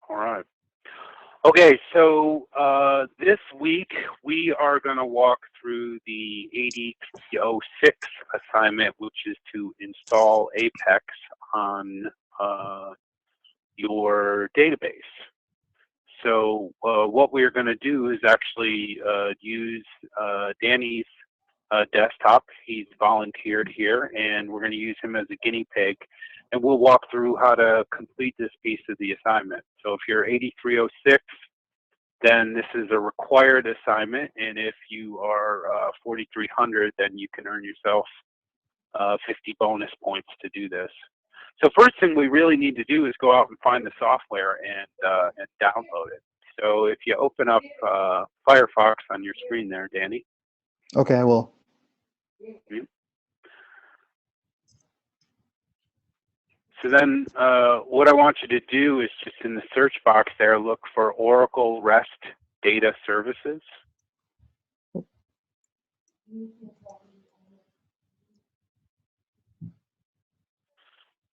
All right. Okay, so this week we are going to walk through the 8006 assignment, which is to install Apex on your database. So what we're going to do is actually use Danny's desktop. He's volunteered here, and we're going to use him as a guinea pig. And we'll walk through how to complete this piece of the assignment. So if you're 8306, then this is a required assignment. And if you are 4300, then you can earn yourself 50 bonus points to do this. So first thing we really need to do is go out and find the software and download it. So if you open up Firefox on your screen there, Danny. Okay, I will. Mm-hmm. So then what I want you to do is just in the search box there, look for Oracle REST Data Services.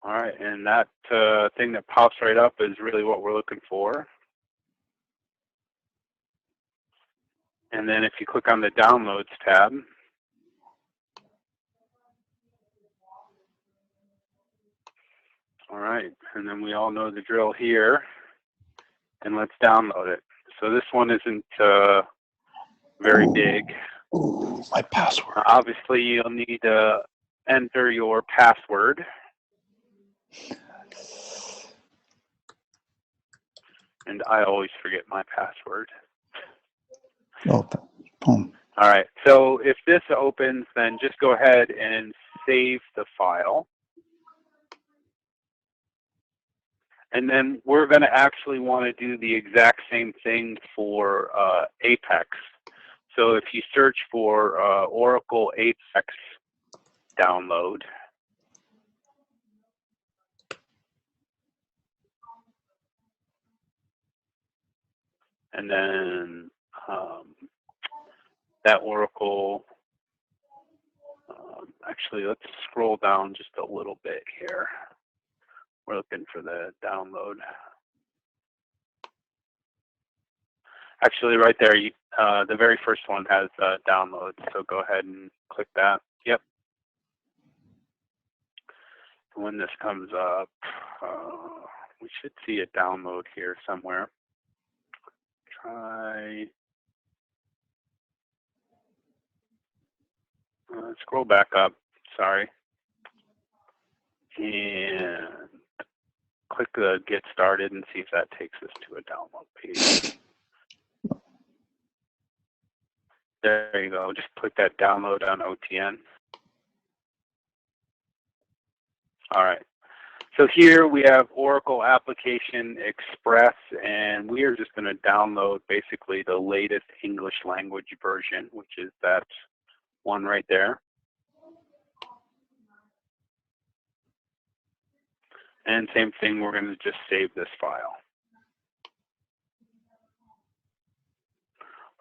All right, and that thing that pops right up is really what we're looking for. And then if you click on the Downloads tab, all right, and then we all know the drill here, and let's download it. So this one isn't very big. Ooh, my password. Obviously, you'll need to enter your password. And I always forget my password. Oh, boom. All right, so if this opens, then just go ahead and save the file. And then we're going to actually want to do the exact same thing for Apex. So if you search for Oracle Apex download, and then that Oracle, actually let's scroll down just a little bit here. We're looking for the download. Actually, right there, the very first one has download, so go ahead and click that. Yep. When this comes up, we should see a download here somewhere. Try. Scroll back up, sorry. And click the Get Started and see if that takes us to a download page. There you go. Just click that download on OTN. All right. So here we have Oracle Application Express, and we are just going to download basically the latest English language version, which is that one right there. And same thing, we're going to just save this file.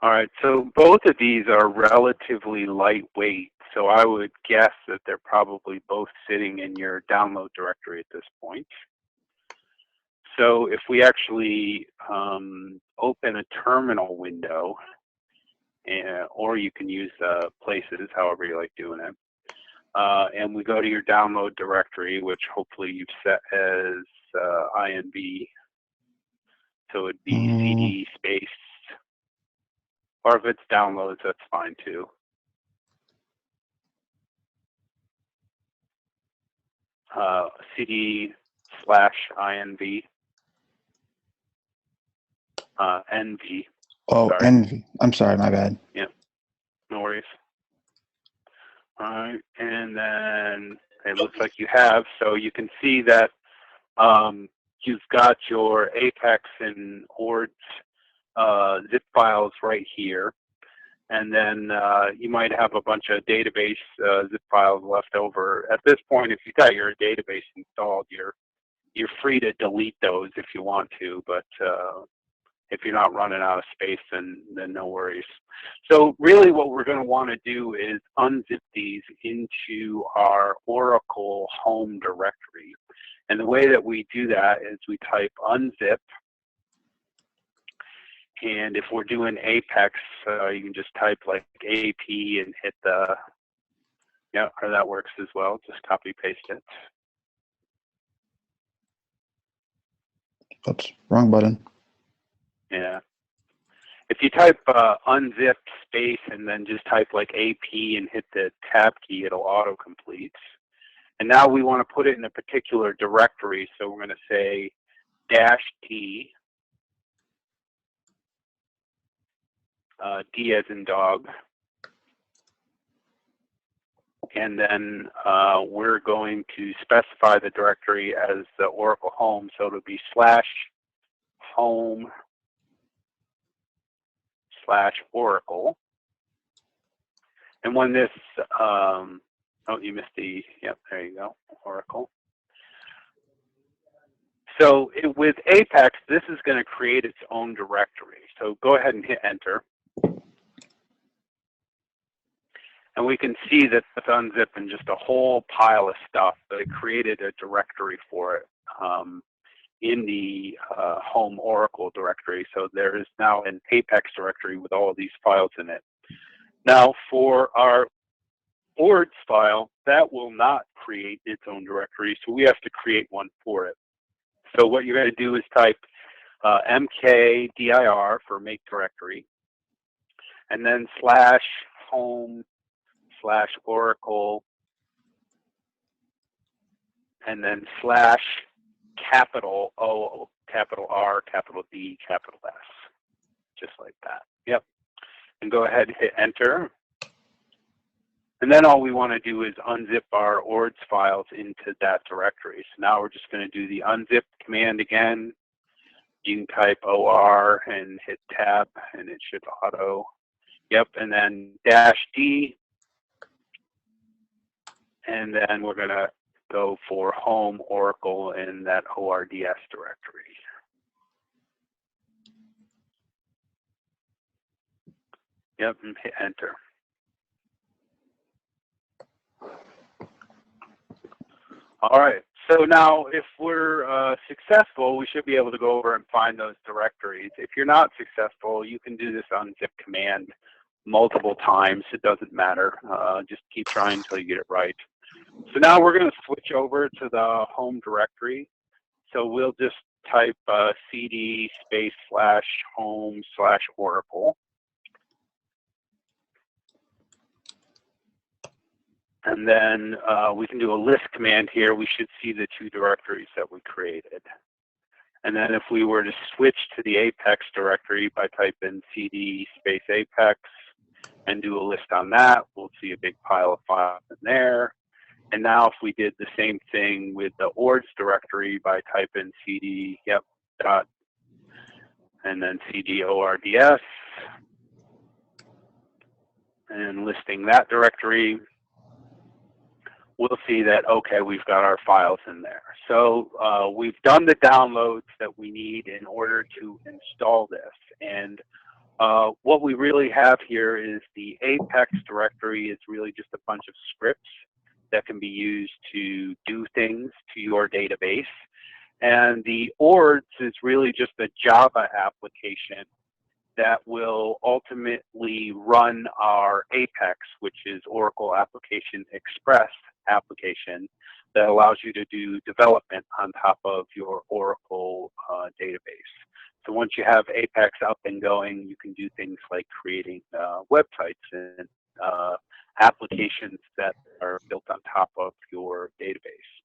All right, so both of these are relatively lightweight, so I would guess that they're probably both sitting in your download directory at this point. So if we actually open a terminal window, or you can use Places, however you like doing it, and we go to your download directory, which hopefully you've set as INV, so it'd be CD space. Or if it's downloads, that's fine too. CD/INV. NV. Oh, sorry. NV. I'm sorry, my bad. Yeah, no worries. All right, and then it looks like you have, so you can see that you've got your Apex and ORDS zip files right here, and then you might have a bunch of database zip files left over. At this point, if you've got your database installed, you're free to delete those if you want to, but if you're not running out of space, then no worries. So really what we're going to want to do is unzip these into our Oracle home directory. And the way that we do that is we type unzip And if we're doing Apex, you can just type like AP and hit the, yeah, or that works as well. Just copy paste it. Oops, wrong button. Yeah. If you type unzip space and then just type like AP and hit the tab key, it'll autocomplete. And now we want to put it in a particular directory. So we're going to say -T, D as in dog. And then we're going to specify the directory as the Oracle home. So it'll be /home/Oracle. And when this, oh, you missed the, yep, there you go, Oracle. So with Apex, this is going to create its own directory. So go ahead and hit enter. And we can see that it's unzipping just a whole pile of stuff, but it created a directory for it in the home Oracle directory. So there is now an Apex directory with all of these files in it. Now for our ords file, that will not create its own directory, so we have to create one for it. So what you're going to do is type mkdir for make directory, and then /home/Oracle, and then /capital O, capital R, capital D, capital S, just like that. Yep. And go ahead and hit enter. And then all we want to do is unzip our ords files into that directory. So now we're just going to do the unzip command again. You can type OR and hit tab and it should auto. Yep, and then -D. And then we're going to go for home Oracle in that ORDS directory. Yep, and hit enter. All right, so now if we're successful, we should be able to go over and find those directories. If you're not successful, you can do this unzip command multiple times. It doesn't matter. Just keep trying until you get it right. So now we're going to switch over to the home directory. So we'll just type cd /home/Oracle. And then we can do a list command here. We should see the two directories that we created. And then if we were to switch to the Apex directory by typing cd /Apex and do a list on that, we'll see a big pile of files in there. And now if we did the same thing with the ords directory by typing cd, yep, dot, and then cd ords, and listing that directory, we'll see that, okay, we've got our files in there. So we've done the downloads that we need in order to install this. And what we really have here is the Apex directory is really just a bunch of scripts that can be used to do things to your database. And the ords is really just a Java application that will ultimately run our Apex, which is Oracle Application Express application that allows you to do development on top of your Oracle database. So once you have Apex up and going, you can do things like creating websites and applications that are built on top of your database.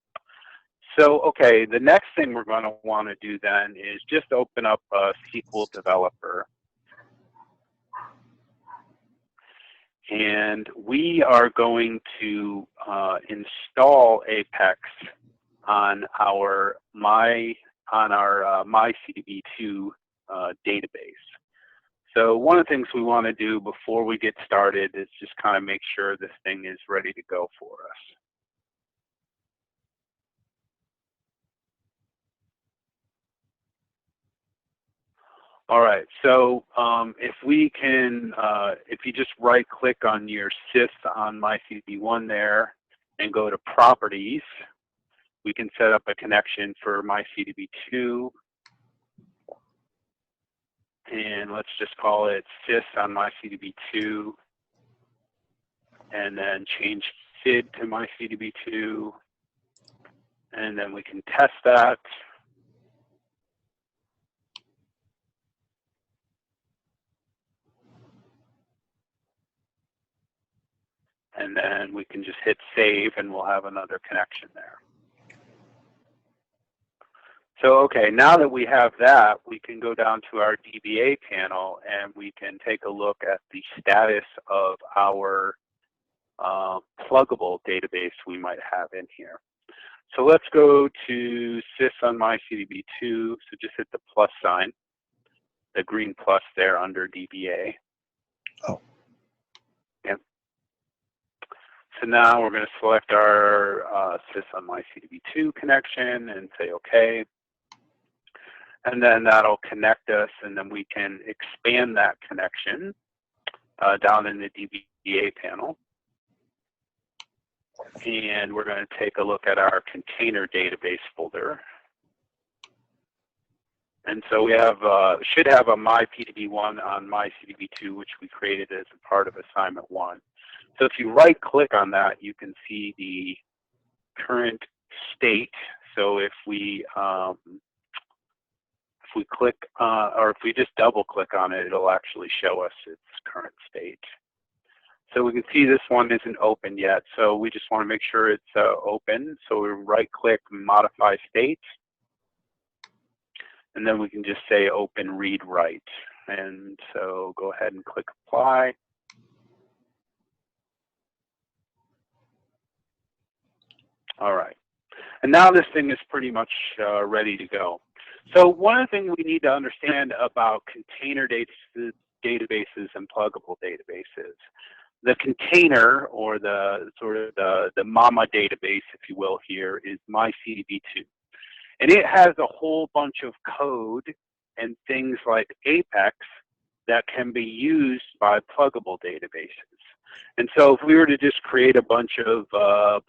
So, okay, the next thing we're going to want to do then is just open up a SQL developer. And we are going to install Apex on our MyCDB2 database. So one of the things we want to do before we get started is just kind of make sure this thing is ready to go for us. All right, so if we can, if you just right click on your sys on MyCDB1 there and go to properties, we can set up a connection for MyCDB2. and let's just call it sys on myCDB2, and then change SID to myCDB2, and then we can test that. And then we can just hit save and we'll have another connection there. So, okay, now that we have that, we can go down to our DBA panel and we can take a look at the status of our pluggable database we might have in here. So let's go to sys on myCDB2. So just hit the plus sign, the green plus there under DBA. Oh. Yep. So now we're going to select our sys on myCDB2 connection and say OK. And then that'll connect us, and then we can expand that connection down in the DBA panel. And we're going to take a look at our container database folder. And so we have should have a myPDB1 on myCDB2, which we created as a part of assignment 1. So if you right-click on that, you can see the current state. So if we click, or if we just double-click on it, it'll actually show us its current state. So we can see this one isn't open yet. So we just want to make sure it's open. So we right-click, modify state, and then we can just say open read write. And so go ahead and click apply. All right. And now this thing is pretty much ready to go. So one of the things we need to understand about container databases and pluggable databases, the container, or the sort of the mama database, if you will, here is myCDB2. And it has a whole bunch of code and things like Apex that can be used by pluggable databases. And so if we were to just create a bunch of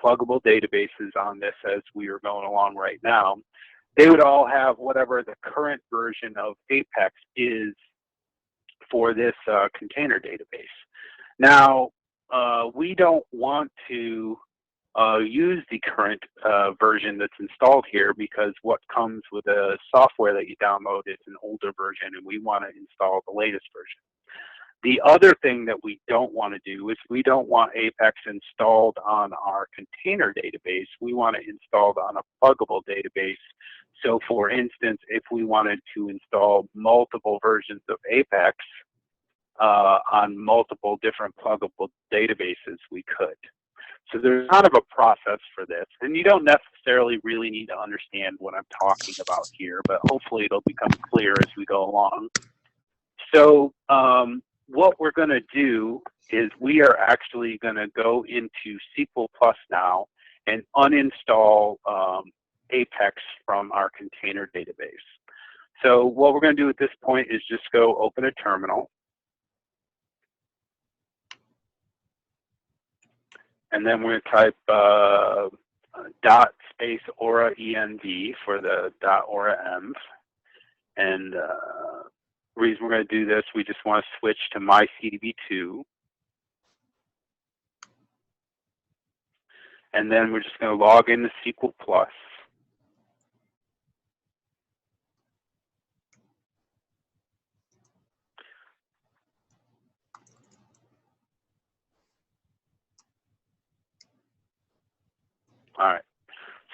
pluggable databases on this as we are going along right now, they would all have whatever the current version of Apex is for this container database. Now, we don't want to use the current version that's installed here, because what comes with the software that you download is an older version, and we want to install the latest version. The other thing that we don't want to do is we don't want Apex installed on our container database. We want it installed on a pluggable database. So for instance, if we wanted to install multiple versions of Apex on multiple different pluggable databases, we could. So there's kind of a process for this, and you don't necessarily really need to understand what I'm talking about here, but hopefully it'll become clear as we go along. So what we're going to do is we are actually going to go into SQL Plus now and uninstall Apex from our container database. So what we're going to do at this point is just go open a terminal. And then we're going to type dot space aura env for the dot aura env. And the reason we're going to do this, we just want to switch to myCDB2. And then we're just going to log into SQL Plus. All right.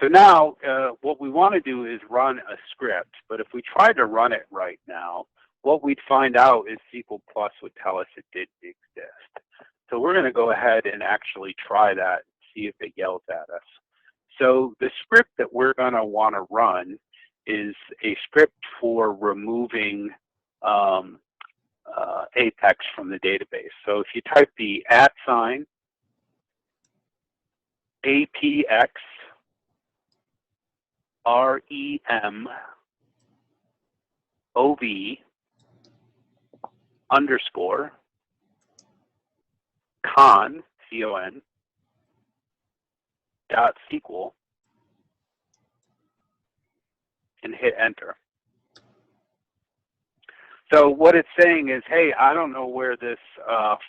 So now what we want to do is run a script, but if we tried to run it right now, what we'd find out is SQL Plus would tell us it didn't exist. So we're going to go ahead and actually try that and see if it yells at us. So the script that we're going to want to run is a script for removing Apex from the database. So if you type the @ APX REMOV underscore con, C-O-N, dot SQL, and hit enter. So what it's saying is, hey, I don't know where this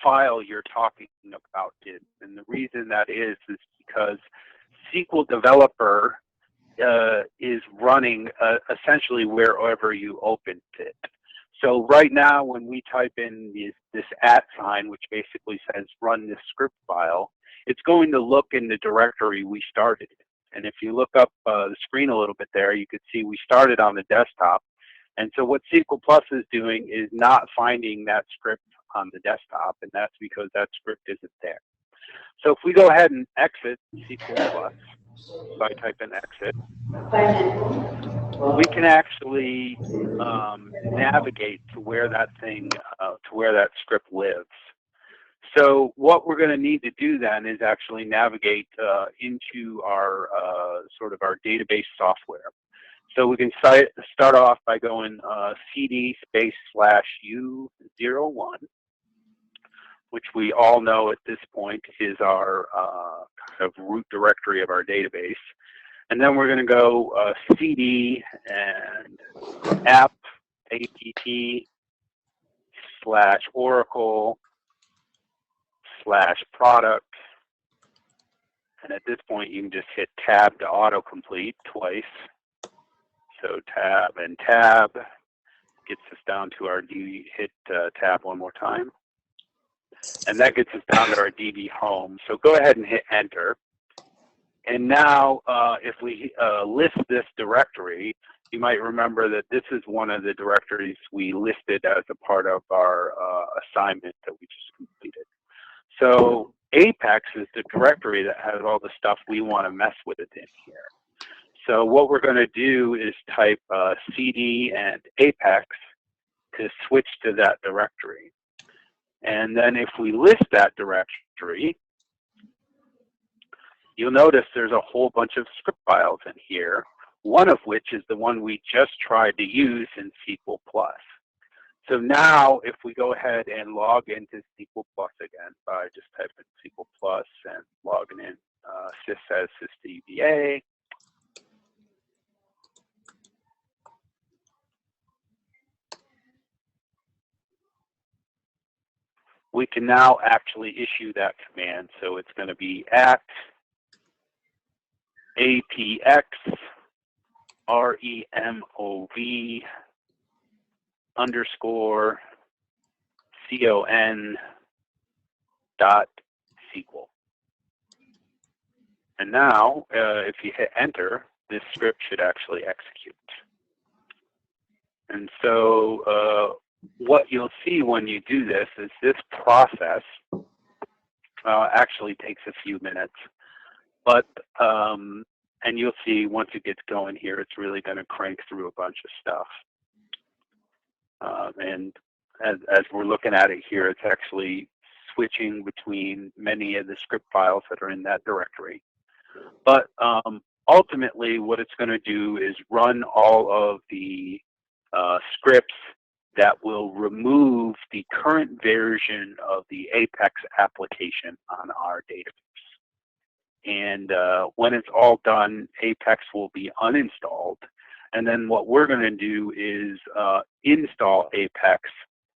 file you're talking about is. And the reason that is because SQL Developer is running essentially wherever you opened it. So right now, when we type in this @ sign, which basically says run this script file, it's going to look in the directory we started. And if you look up the screen a little bit there, you can see we started on the desktop. And so what SQL Plus is doing is not finding that script on the desktop, and that's because that script isn't there. So if we go ahead and exit SQL Plus by typing exit, we can actually navigate to where that script lives. So what we're going to need to do then is actually navigate into our sort of our database software. So we can start off by going cd /u01, which we all know at this point is our kind of root directory of our database. And then we're going to go cd and app /oracle/product. And at this point, you can just hit tab to autocomplete twice. So tab and tab gets us down to our DB, hit tab one more time. And that gets us down to our DB home. So go ahead and hit enter. And now if we list this directory, you might remember that this is one of the directories we listed as a part of our assignment that we just completed. So Apex is the directory that has all the stuff we want to mess with it in here. So what we're going to do is type cd and Apex to switch to that directory. And then if we list that directory, you'll notice there's a whole bunch of script files in here, one of which is the one we just tried to use in SQL Plus. So now if we go ahead and log into SQL Plus again by just typing SQL Plus and logging in sys as sysdba, we can now actually issue that command. So it's going to be @apx remov _con.sql. And now, if you hit enter, this script should actually execute. And so what you'll see when you do this is this process actually takes a few minutes. But, and you'll see once it gets going here, it's really going to crank through a bunch of stuff. And as we're looking at it here, it's actually switching between many of the script files that are in that directory. But ultimately, what it's going to do is run all of the scripts that will remove the current version of the Apex application on our database. And when it's all done, Apex will be uninstalled. And then what we're going to do is install Apex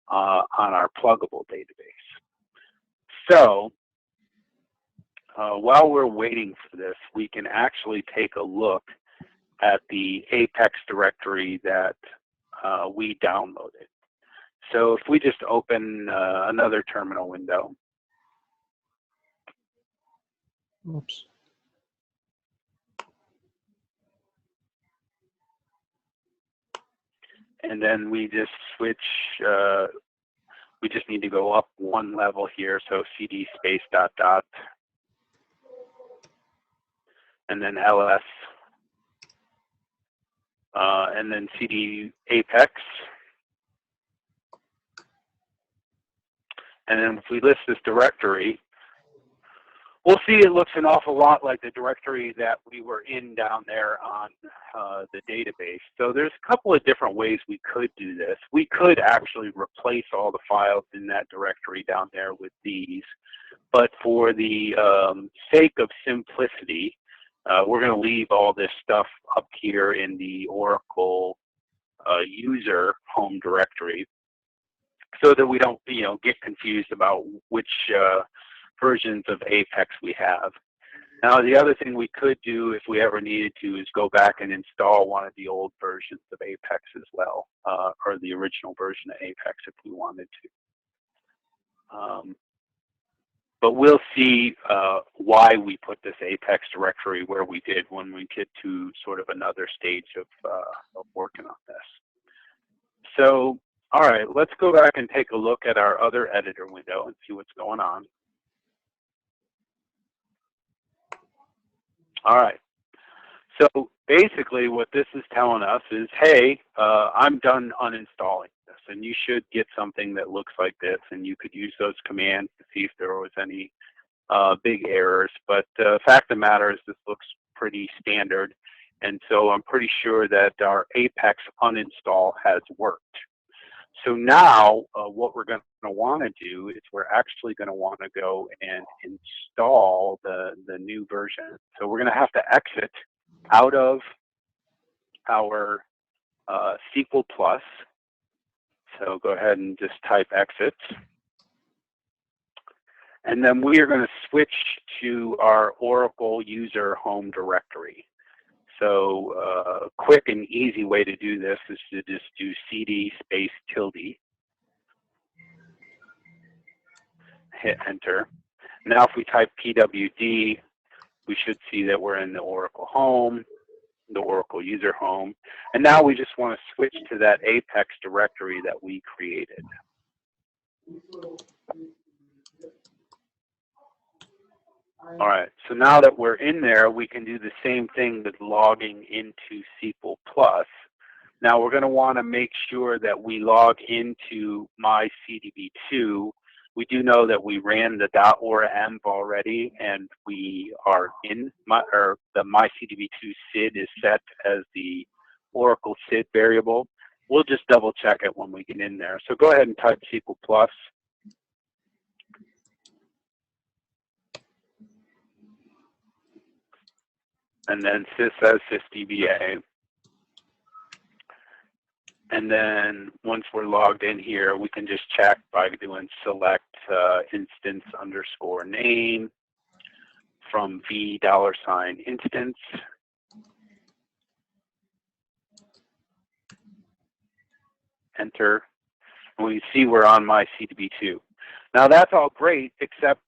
on our Pluggable database. So while we're waiting for this, we can actually take a look at the Apex directory that we downloaded. So if we just open another terminal window. Oops. And then we just switch, we just need to go up one level here. So cd /..., and then ls, and then cd Apex. And then if we list this directory, we'll see it looks an awful lot like the directory that we were in down there on the database. So there's a couple of different ways we could do this. We could actually replace all the files in that directory down there with these. But for the sake of simplicity, we're going to leave all this stuff up here in the Oracle user home directory. so that we don't, get confused about which versions of Apex we have. Now, the other thing we could do if we ever needed to is go back and install one of the old versions of Apex as well, or the original version of Apex if we wanted to. But we'll see why we put this Apex directory where we did when we get to sort of another stage of working on this. So, all right, let's go back and take a look at our other editor window and see what's going on. All right. So basically what this is telling us is, hey, I'm done uninstalling this, and you should get something that looks like this, and you could use those commands to see if there was any big errors. But the fact of the matter is this looks pretty standard, and so I'm pretty sure that our Apex uninstall has worked. So now what we're going to want to do is we're actually going to want to go and install the new version. So we're going to have to exit out of our SQL Plus. So go ahead and just type exit. And then we are going to switch to our Oracle user home directory. So quick and easy way to do this is to just do cd space tilde, hit enter. Now if we type pwd, we should see that we're in the Oracle home, the Oracle user home. And now we just want to switch to that Apex directory that we created. All right, so now that we're in there, we can do the same thing with logging into SQL Plus. Now we're going to want to make sure that we log into MyCDB2. We do know that we ran the .ora-env already, and we are in the MyCDB2 SID is set as the Oracle SID variable. We'll just double check it when we get in there. So go ahead and type SQL Plus. And then sys as sysdba. And then once we're logged in here, we can just check by doing select instance underscore name from v $instance. Enter. And we see we're on MyCDB2. Now that's all great, except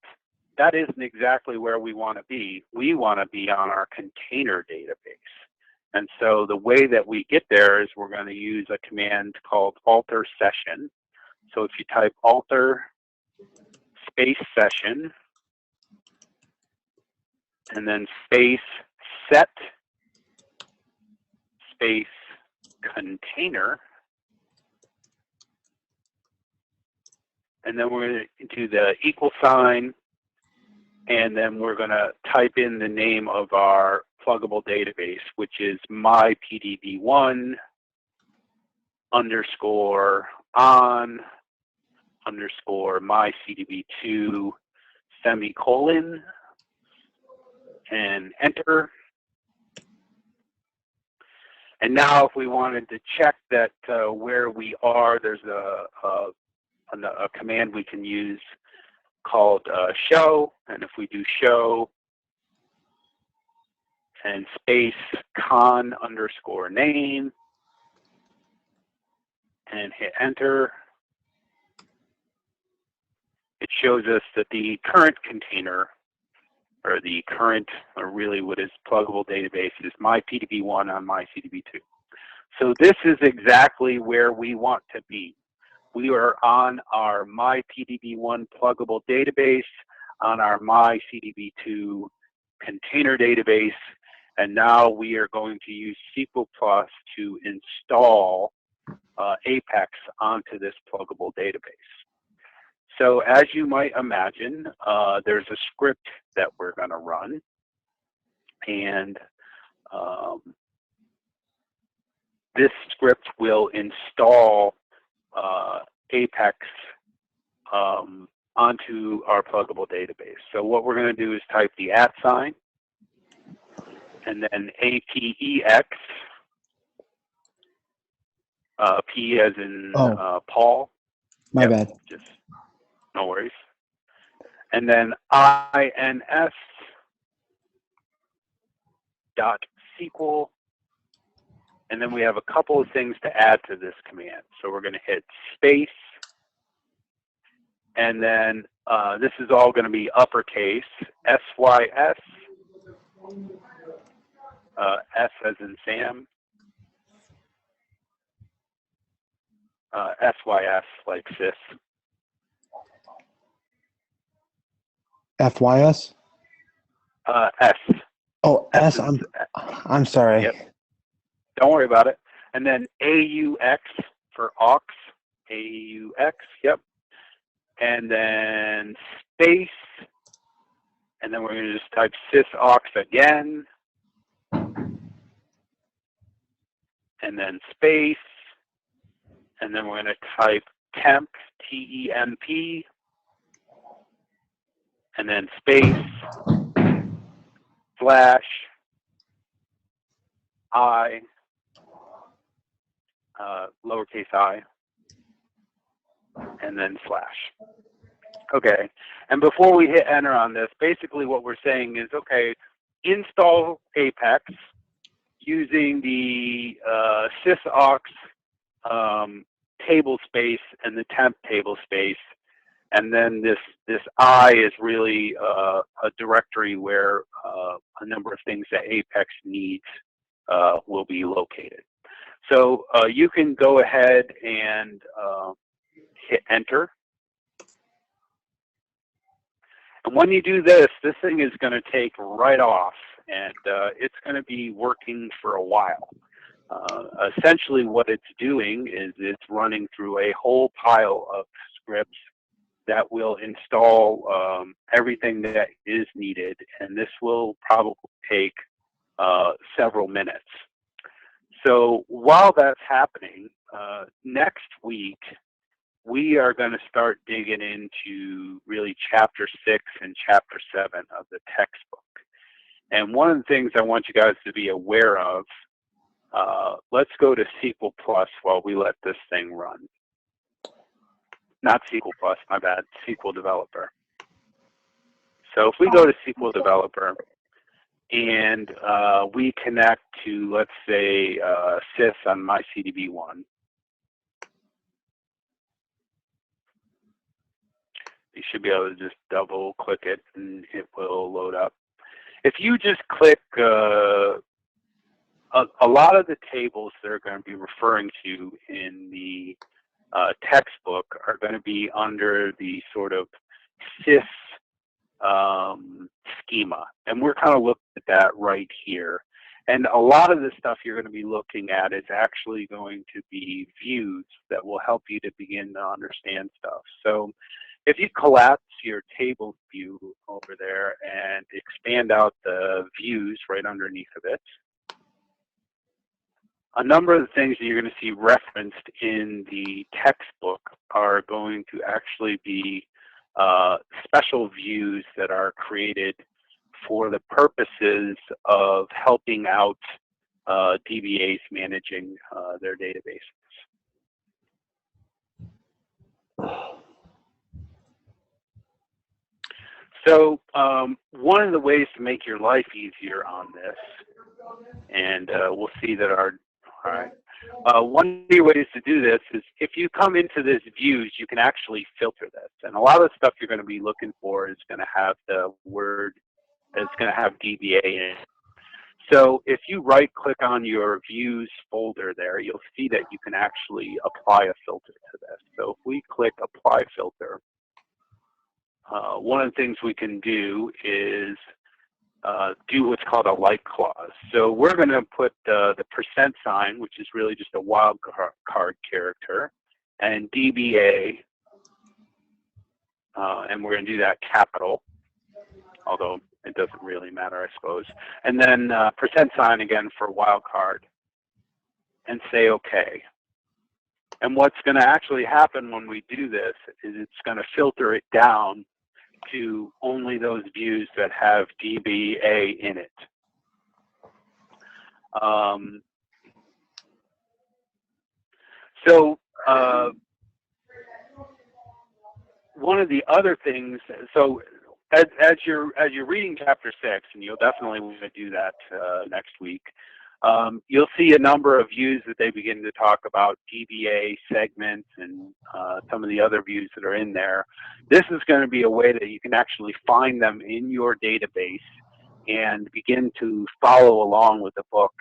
that isn't exactly where we want to be. We want to be on our container database. And so the way that we get there is we're going to use a command called alter session. So if you type alter space session and then space set space container, and then we're going to do the equal sign, and then we're going to type in the name of our pluggable database, which is mypdb1 underscore on underscore mycdb2 semicolon, and enter. And now if we wanted to check that where we are, there's a command we can use called show, and if we do show and space con underscore name and hit enter, it shows us that the current container, or the current, or really what is pluggable database, is mypdb1 on mycdb2. So this is exactly where we want to be. We are on our mypdb1 pluggable database, on our mycdb2 container database, and now we are going to use SQL Plus to install Apex onto this pluggable database. So as you might imagine, there's a script that we're going to run, and this script will install Apex onto our pluggable database. So what we're going to do is type the @ and then APEX, P as in Paul, My bad. Just no worries. And then ins dot SQL. And then we have a couple of things to add to this command. So we're going to hit space. And then this is all going to be uppercase, SYS, S as in Sam, SYS like sis. FYS? S. Oh, S. is, I'm sorry. Yep. Don't worry about it. And then AUX for aux, AUX, yep. And then space, and then we're going to just type sysaux again, and then space, and then we're going to type temp, T-E-M-P, and then space, slash, I, lowercase I, and then slash. Okay, and before we hit enter on this, basically what we're saying is, okay, install Apex using the sysaux table space and the temp table space, and then this I is really a directory where a number of things that Apex needs will be located. So you can go ahead and hit enter. And when you do this, this thing is going to take right off, and it's going to be working for a while. Essentially what it's doing is it's running through a whole pile of scripts that will install everything that is needed, and this will probably take several minutes. So while that's happening, next week, we are going to start digging into really Chapter 6 and Chapter 7 of the textbook. And one of the things I want you guys to be aware of, let's go to SQL Plus while we let this thing run. Not SQL Plus, my bad, SQL Developer. So if we go to SQL Developer and we connect to, let's say, sys on my CDB1, you should be able to just double click it and it will load up. If you just click a lot of the tables that are going to be referring to in the textbook are going to be under the sort of sys schema, and we're kind of looking at that right here. And a lot of the stuff you're going to be looking at is actually going to be views that will help you to begin to understand stuff. So if you collapse your tables view over there and expand out the views right underneath of it, a number of the things that you're going to see referenced in the textbook are going to actually be special views that are created for the purposes of helping out DBAs managing their databases. So one of the ways to make your life easier on this, and we'll see that our, all right, one of the ways to do this is if you come into this views, you can actually filter this. And a lot of the stuff you're going to be looking for is going to have the word, it's going to have DBA in it. So if you right click on your views folder there, you'll see that you can actually apply a filter to this. So if we click apply filter, one of the things we can do is do what's called a like clause. So we're going to put the %, which is really just a wildcard character, and DBA, and we're going to do that capital, although it doesn't really matter, I suppose. And then % again for wildcard, and say OK. And what's going to actually happen when we do this is it's going to filter it down to only those views that have DBA in it. one of the other things, so as you're reading chapter 6, and you'll definitely want to do that next week, you'll see a number of views that they begin to talk about, DBA segments and some of the other views that are in there. This is going to be a way that you can actually find them in your database and begin to follow along with the book,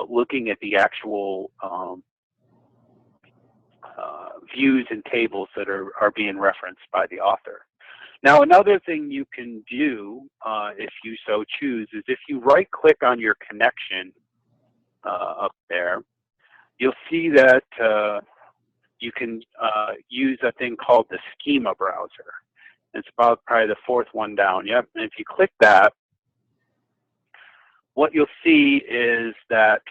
looking at the actual views and tables that are being referenced by the author. Now, another thing you can do, if you so choose, is if you right-click on your connection up there, you'll see that you can use a thing called the Schema Browser. It's about probably the fourth one down. Yep. And if you click that, what you'll see is that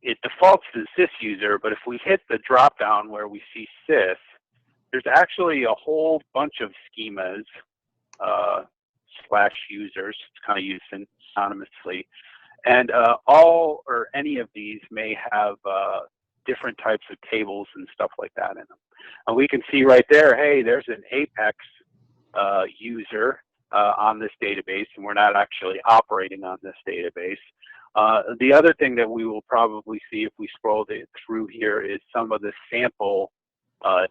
it defaults to sys user, but if we hit the drop down where we see sys, there's actually a whole bunch of schemas / users. It's kind of used synonymously. And all or any of these may have different types of tables and stuff like that in them. And we can see right there, hey, there's an Apex user on this database, and we're not actually operating on this database. The other thing that we will probably see if we scroll through here is some of the sample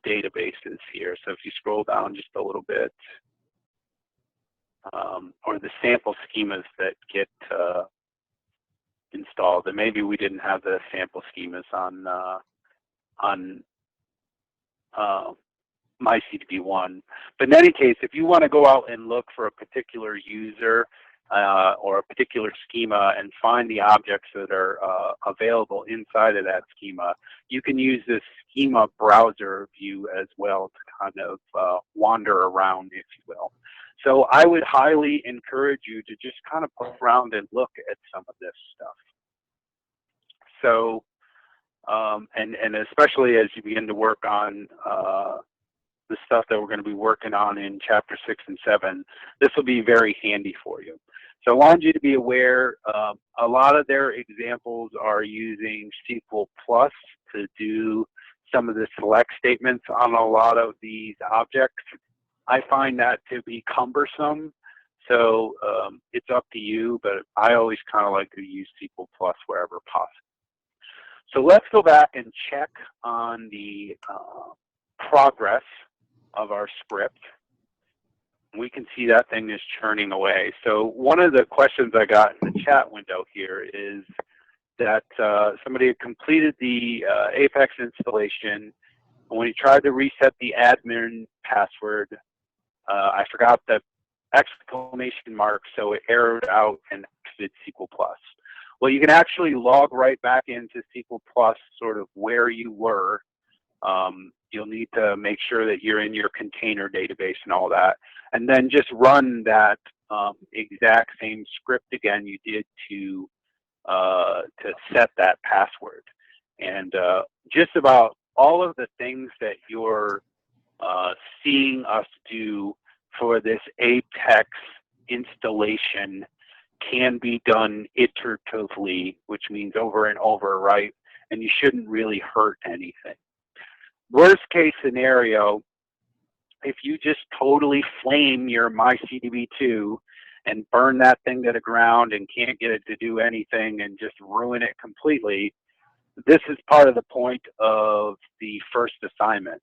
databases here. So if you scroll down just a little bit, or the sample schemas that get installed, and maybe we didn't have the sample schemas on MyCDB1. But in any case, if you want to go out and look for a particular user or a particular schema and find the objects that are available inside of that schema, you can use this Schema Browser view as well to kind of wander around, if you will. So I would highly encourage you to just kind of poke around and look at some of this stuff. So, and especially as you begin to work on the stuff that we're going to be working on in chapter 6 and 7, this will be very handy for you. So I wanted you to be aware, a lot of their examples are using SQL Plus to do some of the select statements on a lot of these objects. I find that to be cumbersome, so it's up to you, but I always kind of like to use SQL Plus wherever possible. So let's go back and check on the progress of our script. We can see that thing is churning away. So one of the questions I got in the chat window here is that somebody had completed the Apex installation, and when he tried to reset the admin password, I forgot the exclamation mark, so it errored out and exited SQL Plus. Well, you can actually log right back into SQL Plus, sort of where you were. You'll need to make sure that you're in your container database and all that, and then just run that exact same script again you did to set that password. And just about all of the things that you're seeing us do for this Apex installation can be done iteratively, which means over and over, right? And you shouldn't really hurt anything. Worst case scenario, if you just totally flame your MyCDB2 and burn that thing to the ground and can't get it to do anything and just ruin it completely, this is part of the point of the first assignment.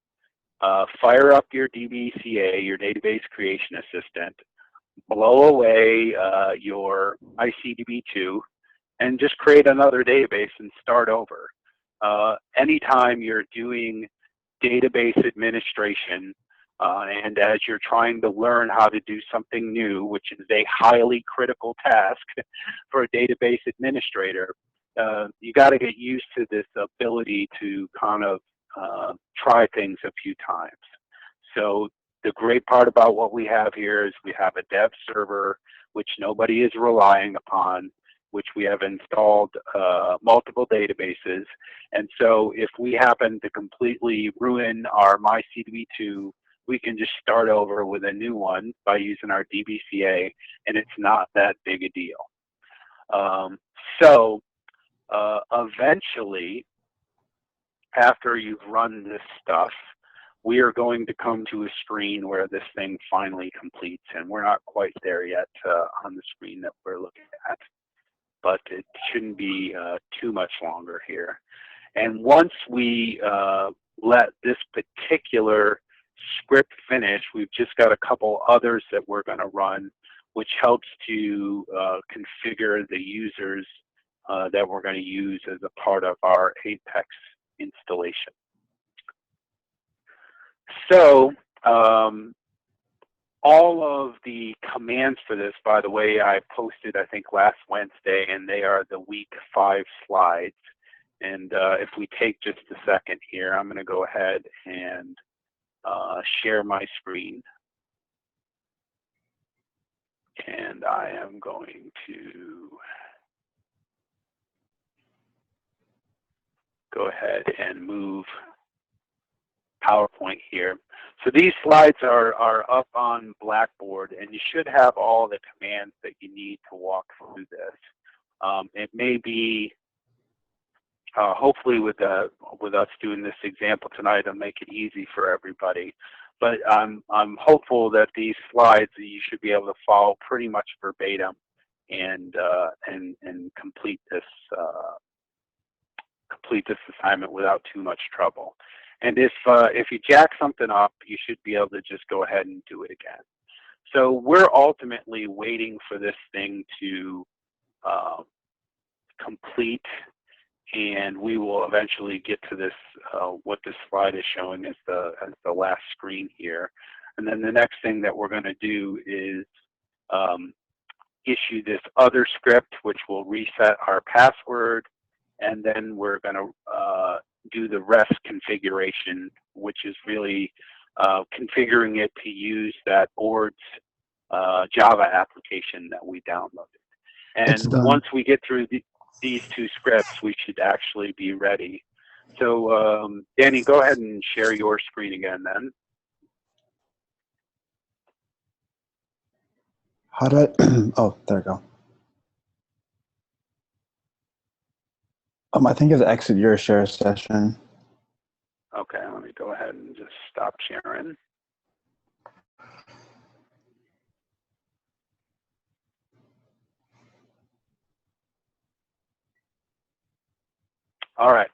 Fire up your DBCA, your Database Creation Assistant, blow away your MyCDB2, and just create another database and start over. Anytime you're doing database administration, and as you're trying to learn how to do something new, which is a highly critical task for a database administrator, you got to get used to this ability to kind of try things a few times. So the great part about what we have here is we have a dev server, which nobody is relying upon, which we have installed multiple databases. And so if we happen to completely ruin our MyCDB2, we can just start over with a new one by using our DBCA, and it's not that big a deal. Eventually, after you've run this stuff, we are going to come to a screen where this thing finally completes, and we're not quite there yet on the screen that we're looking at, but it shouldn't be too much longer here. And once we let this particular script finish, we've just got a couple others that we're going to run, which helps to configure the users that we're going to use as a part of our Apex installation. So all of the commands for this, by the way, I posted, I think, last Wednesday, and they are the week 5 slides. And if we take just a second here, I'm going to go ahead and share my screen. And I am going to go ahead and move PowerPoint here. So these slides are up on Blackboard, and you should have all the commands that you need to walk through this. It may be, hopefully with us doing this example tonight, it'll make it easy for everybody. But I'm hopeful that these slides, you should be able to follow pretty much verbatim and complete this assignment without too much trouble. And if you jack something up, you should be able to just go ahead and do it again. So we're ultimately waiting for this thing to complete, and we will eventually get to this, what this slide is showing as the last screen here. And then the next thing that we're going to do is issue this other script, which will reset our password, and then we're going to do the rest configuration, which is really configuring it to use that board's Java application that we downloaded. And once we get through these 2 scripts, we should actually be ready. So Danny, go ahead and share your screen again then. How do I, oh, there we go. I think it's exit your share session. Okay, let me go ahead and just stop sharing. All right.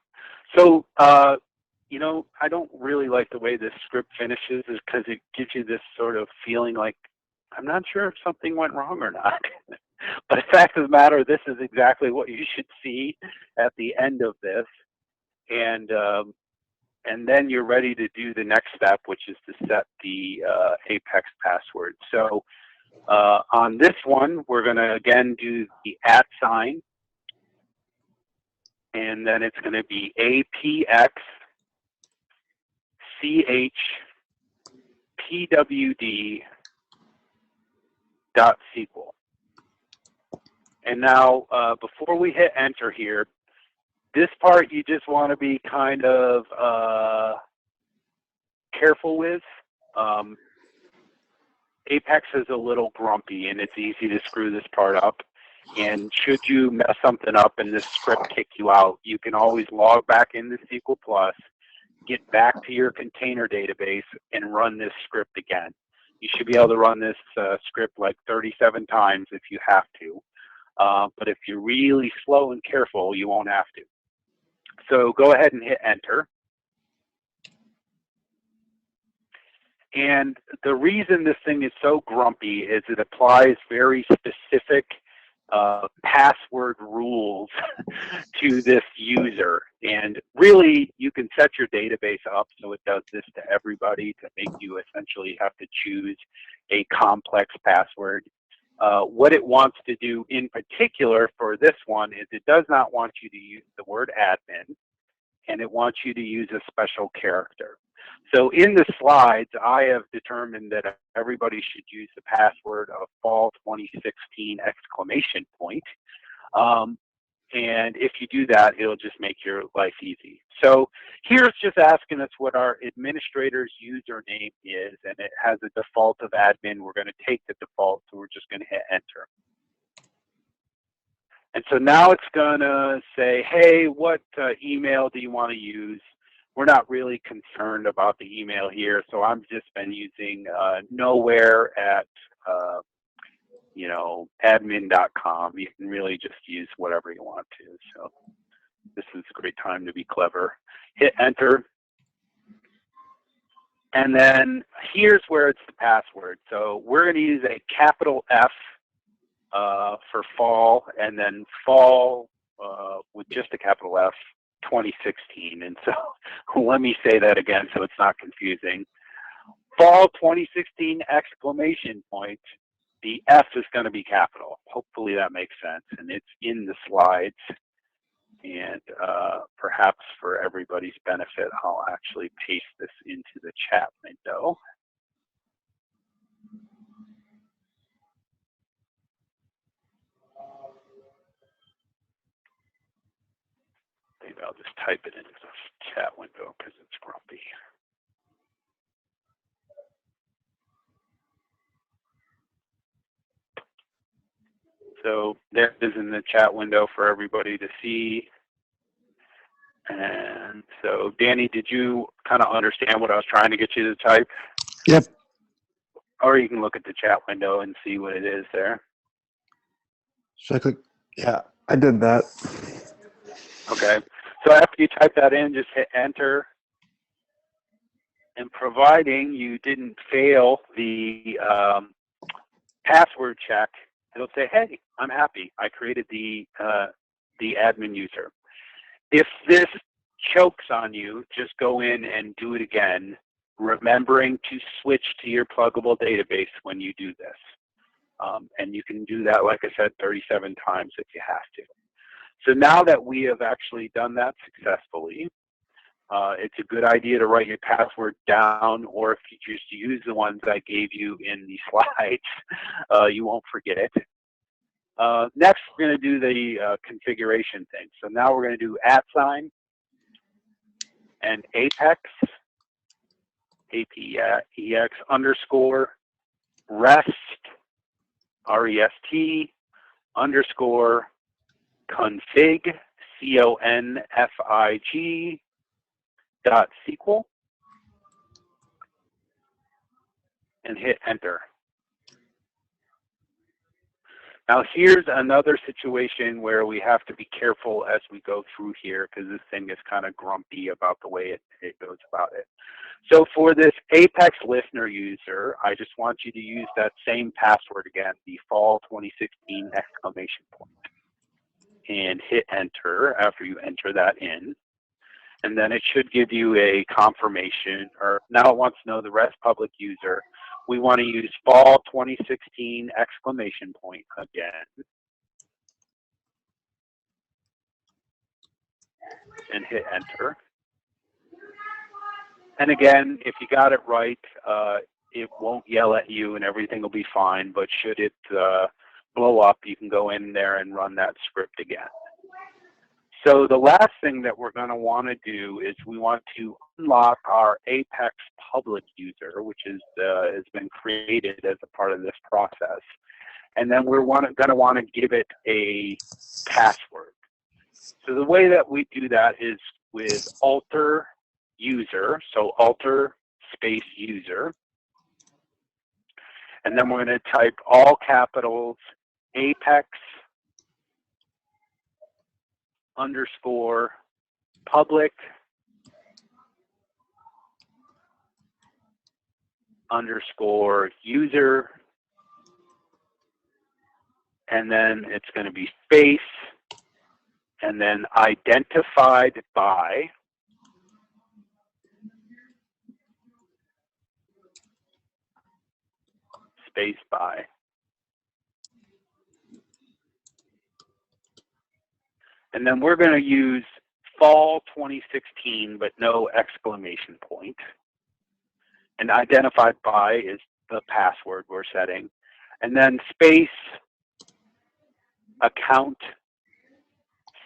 So, you know, I don't really like the way this script finishes, is because it gives you this sort of feeling like, I'm not sure if something went wrong or not. But the fact of the matter, this is exactly what you should see at the end of this. And then you're ready to do the next step, which is to set the Apex password. So on this one, we're going to, again, do the @ sign. And then it's going to be apxchpwd.sql. And now, before we hit enter here, this part you just want to be kind of careful with. Apex is a little grumpy, and it's easy to screw this part up. And should you mess something up and this script kick you out, you can always log back into SQL+, get back to your container database, and run this script again. You should be able to run this script like 37 times if you have to. But if you're really slow and careful, you won't have to. So go ahead and hit enter. And the reason this thing is so grumpy is it applies very specific password rules to this user. And really, you can set your database up so it does this to everybody to make you essentially have to choose a complex password. What it wants to do in particular for this one is it does not want you to use the word admin, and it wants you to use a special character. So in the slides, I have determined that everybody should use the password of fall 2016 ! And if you do that, it'll just make your life easy. So here it's just asking us what our administrator's username is, and it has a default of admin. We're going to take the default, so we're just going to hit enter. And so now it's going to say, hey, what email do you want to use? we're not really concerned about the email here. So I've just been using nowhere at admin.com. You can really just use whatever you want to. So this is a great time to be clever. Hit enter. And then here's where it's the password. So we're going to use a capital F for fall, and then fall with just a capital F 2016. And so let me say that again so it's not confusing. Fall 2016 exclamation point. The F is going to be capital. Hopefully that makes sense. And it's in the slides. And perhaps for everybody's benefit, I'll actually paste this into the chat window. Maybe I'll just type it into the chat window because it's grumpy. So there it is in the chat window for everybody to see. And so, Danny, did you kind of understand what I was trying to get you to type? Yep. Or you can look at the chat window and see what it is there. Should I click? Yeah, I did that. Okay. So after you type that in, just hit enter. And providing you didn't fail the password check, it'll say, hey, I'm happy. I created the admin user. If this chokes on you, just go in and do it again, remembering to switch to your pluggable database when you do this. And you can do that, like I said, 37 times if you have to. So now that we have actually done that successfully, it's a good idea to write your password down, or if you just use the ones I gave you in the slides, you won't forget it. Next, we're going to do the configuration thing. So now we're going to do @ and apex, APEX _ rest, REST _ config, CONFIG .SQL, and hit enter. Now here's another situation where we have to be careful as we go through here because this thing is kind of grumpy about the way it goes about it. So for this Apex listener user, I just want you to use that same password again, the fall 2016 exclamation point, and hit enter after you enter that in. And then it should give you a confirmation, or now it wants to know the rest public user. We want to use fall 2016 exclamation point again. And hit enter. And again, if you got it right, it won't yell at you and everything will be fine, but should it blow up, you can go in there and run that script again. So the last thing that we're going to want to do is we want to unlock our Apex public user, which is has been created as a part of this process. And then we're going to want to give it a password. So the way that we do that is with alter user, so alter space user. And then we're going to type all capitals Apex _ public _ user, and then it's going to be space, and then identified by space by. And then we're going to use fall 2016, but no exclamation point. And identified by is the password we're setting. And then space, account,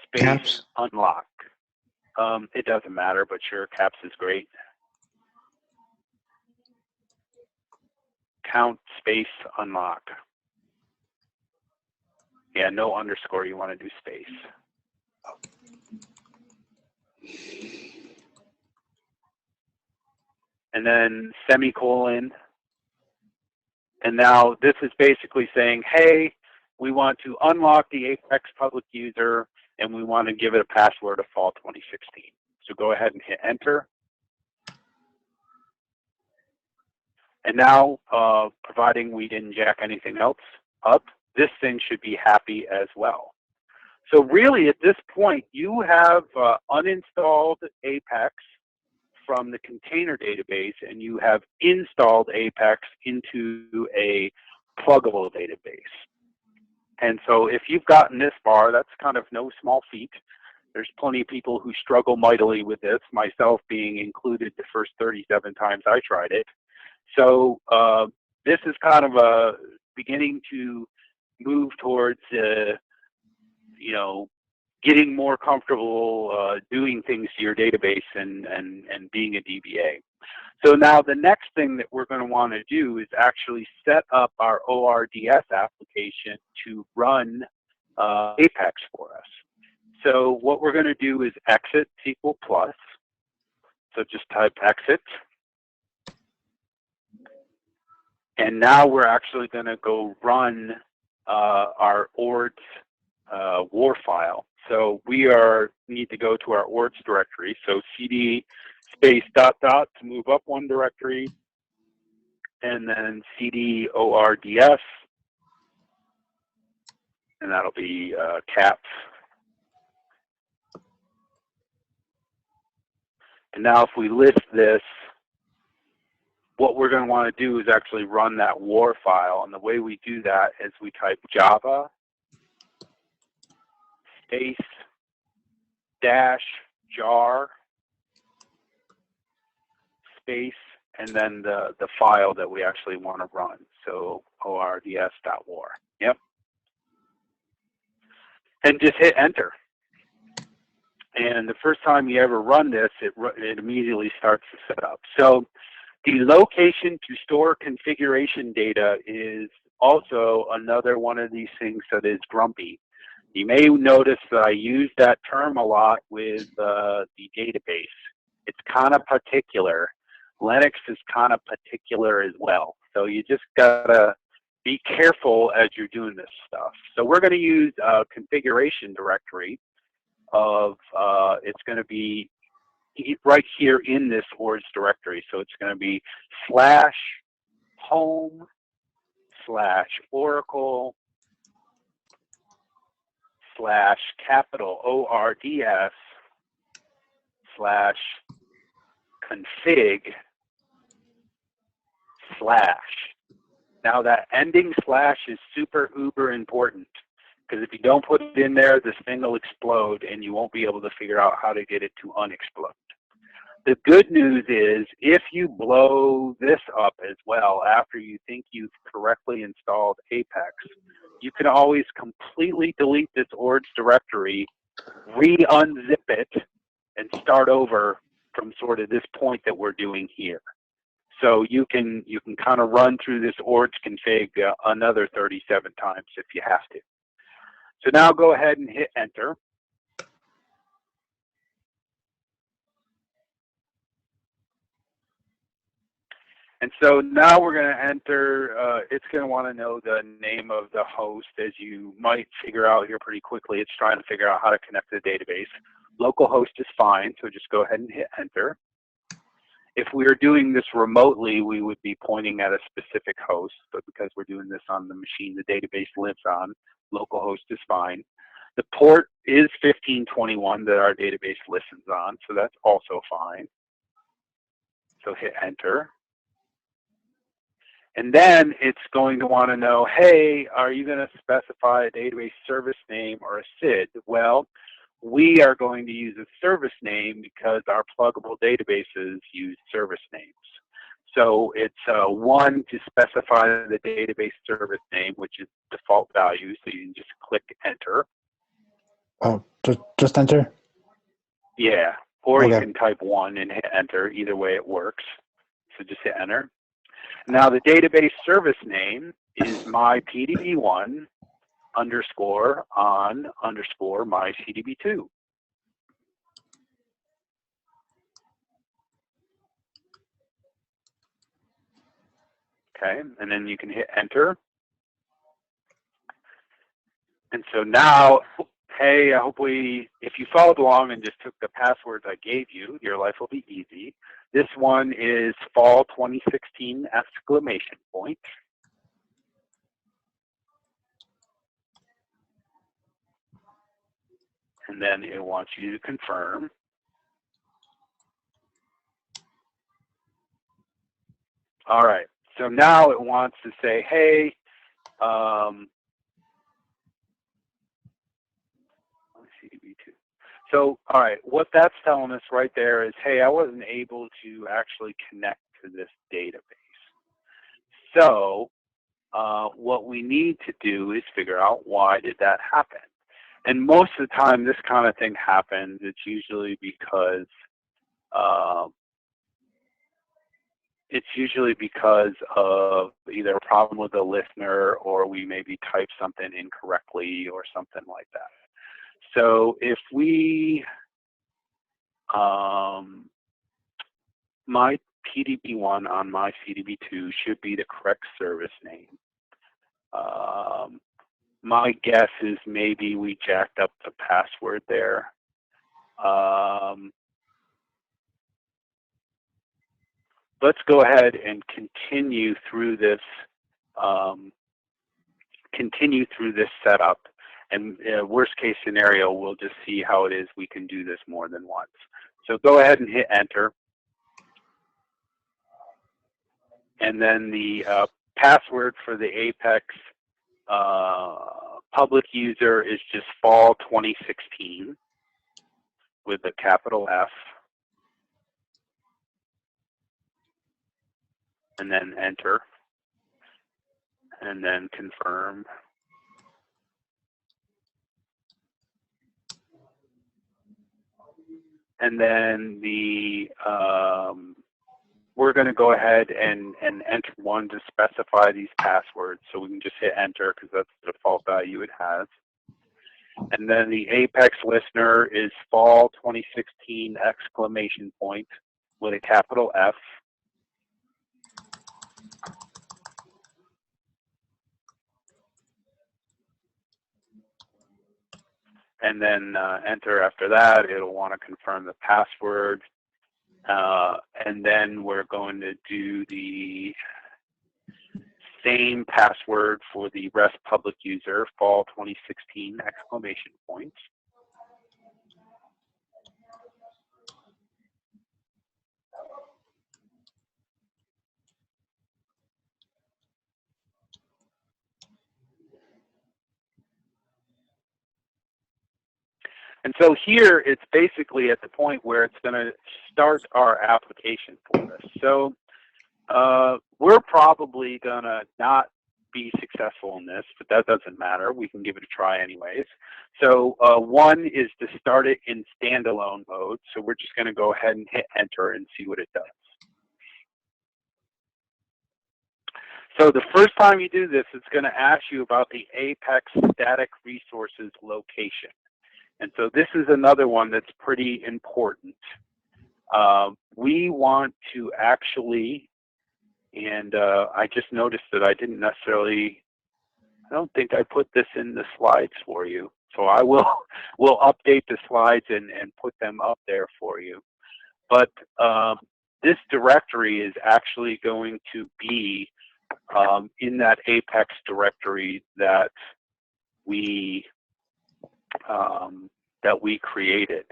space, Caps. unlock. It doesn't matter, but sure, caps is great. Count, space, unlock. Yeah, no underscore, you want to do space. and then semicolon. And now this is basically saying, hey, we want to unlock the Apex public user, and we want to give it a password of fall 2016. So go ahead and hit enter. And now, providing we didn't jack anything else up, this thing should be happy as well. So really, at this point, you have uninstalled Apex from the container database, and you have installed Apex into a pluggable database. And so if you've gotten this far, that's kind of no small feat. There's plenty of people who struggle mightily with this, myself being included the first 37 times I tried it. So this is kind of a beginning to move towards, you know, getting more comfortable doing things to your database and being a DBA. So now the next thing that we're going to want to do is actually set up our ORDS application to run Apex for us. So what we're going to do is exit SQL plus. So just type exit. And now we're actually going to go run our ORDS war file. So we need to go to our ORDS directory. So cd space ... to move up one directory, and then cd ords, and that'll be caps. And now if we list this, what we're going to want to do is actually run that war file. And the way we do that is we type Java space -jar space, and then the file that we actually want to run. So ords.war. Yep. And just hit enter. And the first time you ever run this, it immediately starts to set up. So the location to store configuration data is also another one of these things that is grumpy. You may notice that I use that term a lot with the database. It's kind of particular. Linux is kind of particular as well. So you just gotta be careful as you're doing this stuff. So we're gonna use a configuration directory of, it's gonna be right here in this ORDS directory. So it's gonna be /home/Oracle/ /ORDS/config/ . Now that ending slash is super uber important, because if you don't put it in there, this thing will explode and you won't be able to figure out how to get it to unexplode. The good news is if you blow this up as well after you think you've correctly installed Apex, you can always completely delete this ORDS directory, re-unzip it, and start over from sort of this point that we're doing here. So you can kind of run through this ORDS config another 37 times if you have to. So now go ahead and hit enter. And so now we're going to enter, it's going to want to know the name of the host. As you might figure out here pretty quickly, it's trying to figure out how to connect to the database. Localhost is fine, so just go ahead and hit enter. If we were doing this remotely, we would be pointing at a specific host, but because we're doing this on the machine the database lives on, localhost is fine. The port is 1521 that our database listens on, so that's also fine. So hit enter. And then it's going to want to know, hey, are you going to specify a database service name or a SID? Well, we are going to use a service name because our pluggable databases use service names. So it's one to specify the database service name, which is default value. So you can just click enter. Oh, just enter? Yeah, or okay. You can type 1 and hit enter. Either way it works. So just hit enter. Now the database service name is mypdb1 _ on _ mycdb2. Okay, and then you can hit enter. And so now, hey, hopefully, if you followed along and just took the passwords I gave you, your life will be easy. This one is fall 2016 exclamation point. And then it wants you to confirm. All right, so now it wants to say, hey, CDB2. So, all right, what that's telling us right there is, hey, I wasn't able to actually connect to this database. So, what we need to do is figure out why did that happen. And most of the time, this kind of thing happens. It's usually because of either a problem with the listener, or we maybe typed something incorrectly or something like that. So if we, my PDB1 on my CDB2 should be the correct service name. My guess is maybe we jacked up the password there. Let's go ahead and continue through this setup. And worst case scenario, we'll just see how it is we can do this more than once. So go ahead and hit enter. And then the password for the Apex public user is just fall 2016 with a capital F. And then enter. And then confirm. And then the we're going to go ahead and enter one to specify these passwords. So we can just hit enter because that's the default value it has. And then the Apex listener is fall 2016 exclamation point with a capital F. And then enter after that. It'll want to confirm the password. And then we're going to do the same password for the REST public user, fall 2016 exclamation point. And so here it's basically at the point where it's going to start our application for us. So we're probably going to not be successful in this, but that doesn't matter. We can give it a try anyways. So one is to start it in standalone mode. So we're just going to go ahead and hit enter and see what it does. So the first time you do this, it's going to ask you about the Apex static resources location. And so this is another one that's pretty important. We want to actually, and I just noticed that I didn't necessarily, I don't think I put this in the slides for you. So I will update the slides and put them up there for you. But this directory is actually going to be in that Apex directory that we created.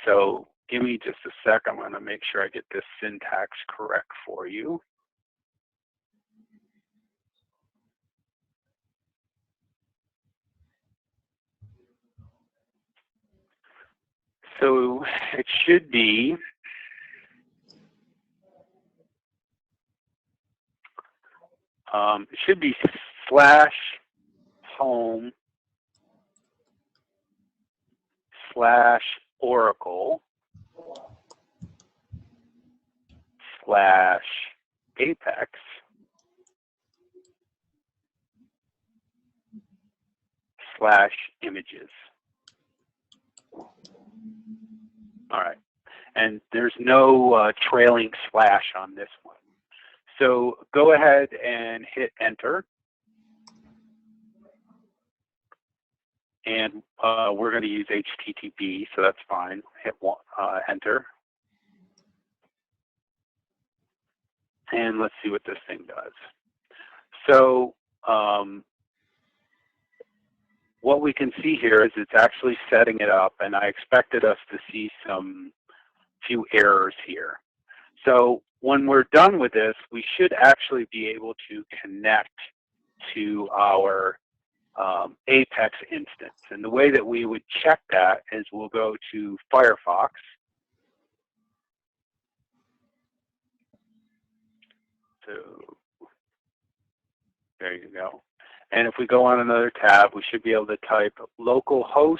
So give me just a sec. I'm going to make sure I get this syntax correct for you. So it should be /Oracle/Apex/images. All right. And there's no trailing slash on this one. So go ahead and hit enter. And we're going to use HTTP, so that's fine. Hit enter. And let's see what this thing does. So what we can see here is it's actually setting it up, and I expected us to see some few errors here. So when we're done with this, we should actually be able to connect to our Apex instance. And the way that we would check that is we'll go to Firefox. So there you go. And if we go on another tab, we should be able to type localhost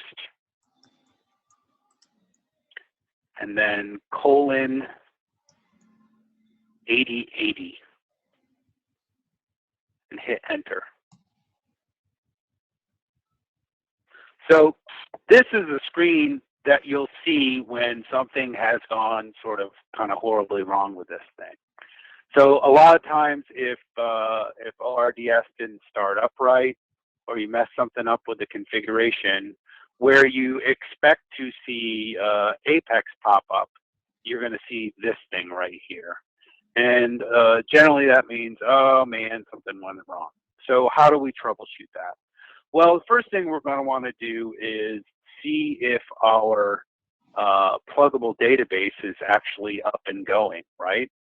and then :8080 and hit enter. So this is a screen that you'll see when something has gone sort of kind of horribly wrong with this thing. So a lot of times if ORDS didn't start up right, or you mess something up with the configuration, where you expect to see Apex pop up, you're going to see this thing right here. And generally that means, oh man, something went wrong. So how do we troubleshoot that? Well, the first thing we're going to want to do is see if our pluggable database is actually up and going, right?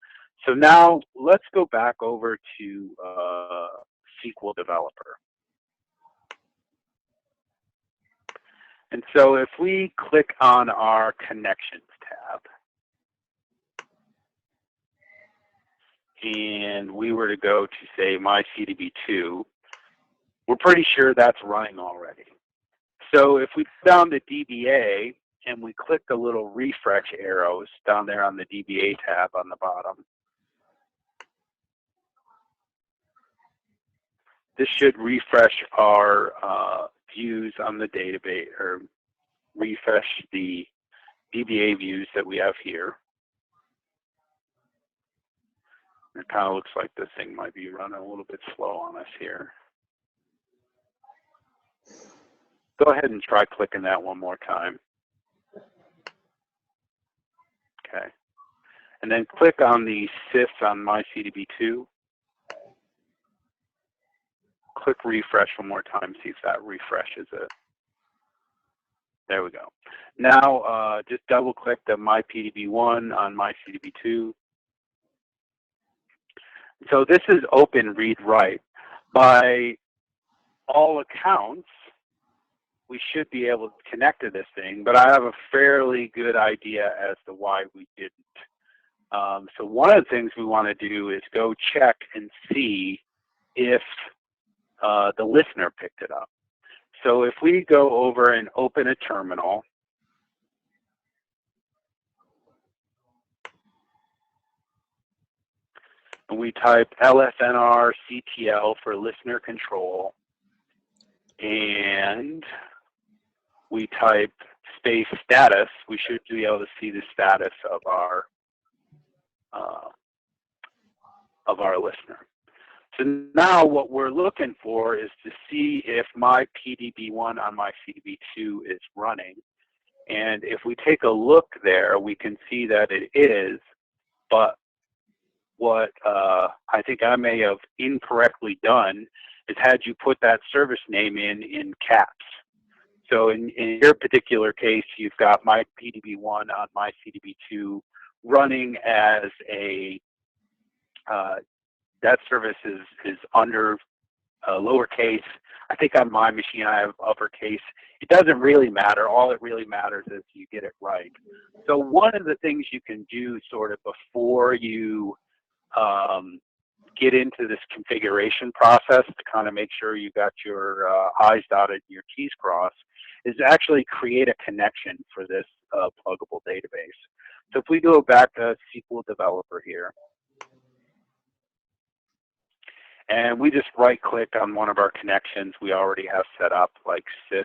So now let's go back over to SQL Developer. And so if we click on our Connections tab, and we were to go to, say, MyCDB2, we're pretty sure that's running already. So if we go down to DBA and we click the little refresh arrows down there on the DBA tab on the bottom, this should refresh our views on the database, or refresh the DBA views that we have here. It kind of looks like this thing might be running a little bit slow on us here. Go ahead and try clicking that one more time. Okay. And then click on the sys on MyCDB2. Click refresh one more time, see if that refreshes it. There we go. Now just double click the MyPDB1 on MyCDB2. So this is open read write. By all accounts, we should be able to connect to this thing, but I have a fairly good idea as to why we didn't. So one of the things we want to do is go check and see if the listener picked it up. So if we go over and open a terminal, and we type lfnrctl for listener control, and we type space status, we should be able to see the status of our listener. So now what we're looking for is to see if my PDB1 on my CDB2 is running. And if we take a look there, we can see that it is, but what I think I may have incorrectly done is had you put that service name in caps. So in your particular case, you've got my PDB1 on my CDB2 running as a, that service is under lowercase. I think on my machine I have uppercase. It doesn't really matter. All it really matters is you get it right. So one of the things you can do sort of before you get into this configuration process to kind of make sure you got your I's dotted and your T's crossed is actually create a connection for this pluggable database. So if we go back to SQL Developer here, and we just right-click on one of our connections we already have set up, like sys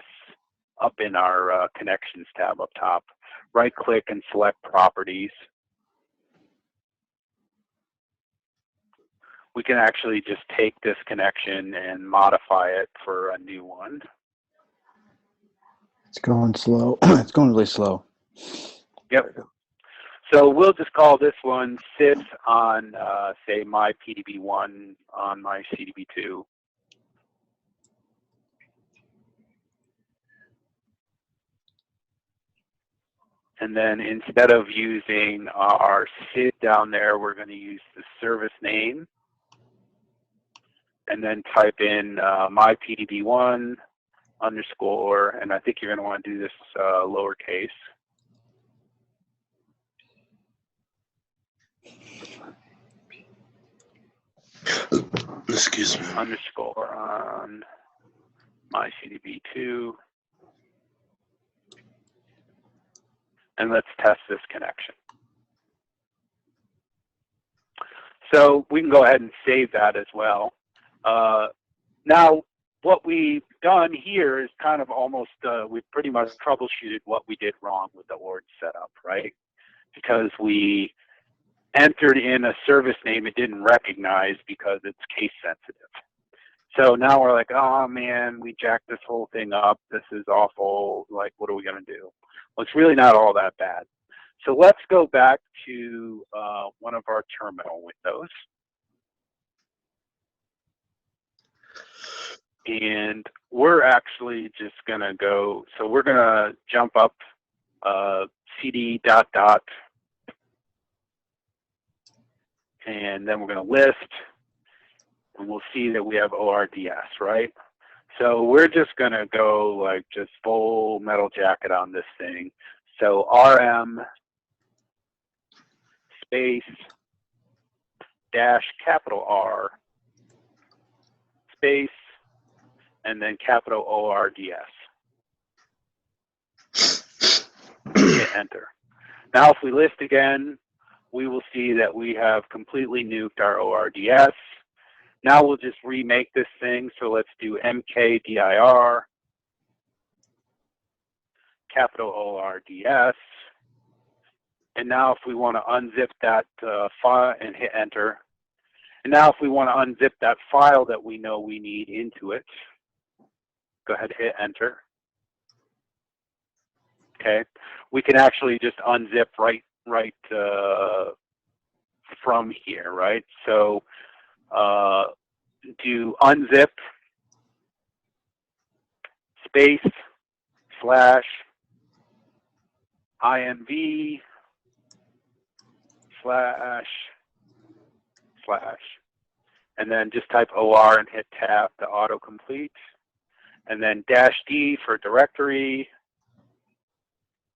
up in our Connections tab up top. Right-click and select Properties. we can actually just take this connection and modify it for a new one. It's going slow. It's going really slow. Yep. So we'll just call this one sits on, say, my PDB1 on my CDB2. And then instead of using our SID down there, we're going to use the service name. And then type in my PDB1 underscore, and I think you're going to want to do this lowercase. Excuse me. Underscore on my CDB2. And let's test this connection. So we can go ahead and save that as well. Now, what we've done here is kind of almost, we've pretty much troubleshooted what we did wrong with the ORD setup, right? Because we entered in a service name it didn't recognize because it's case sensitive. So now we're like, oh man, we jacked this whole thing up. This is awful. Like, what are we going to do? Well, it's really not all that bad. So let's go back to one of our terminal windows. And we're actually just going to go, so we're going to jump up cd ... and then we're going to list, and we'll see that we have ORDS, right? So we're just going to go like just full metal jacket on this thing. So RM space dash capital R space and then capital ORDS. Hit enter. Now if we list again, we will see that we have completely nuked our ORDS. Now we'll just remake this thing. So let's do mkdir capital ORDS. And now if we want to unzip that file and hit enter. And now if we want to unzip that file that we know we need into it, go ahead and hit enter. Okay, we can actually just unzip right from here, right? So do unzip space slash IMV slash and then just type OR and hit tab to autocomplete, and then -D for directory,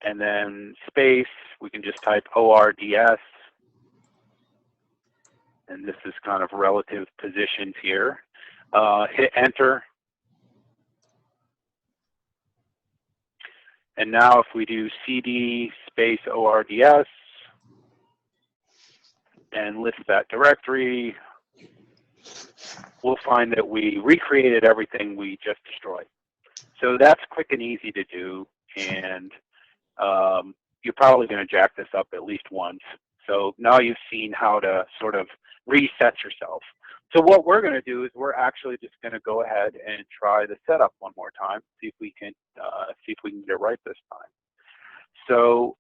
and then space, we can just type ORDS, and this is kind of relative positions here. Hit enter. And now if we do CD space ORDS and list that directory, we'll find that we recreated everything we just destroyed. So that's quick and easy to do, and you're probably going to jack this up at least once. So now you've seen how to sort of reset yourself. So what we're going to do is we're actually just going to go ahead and try the setup one more time, see if we can get it right this time. So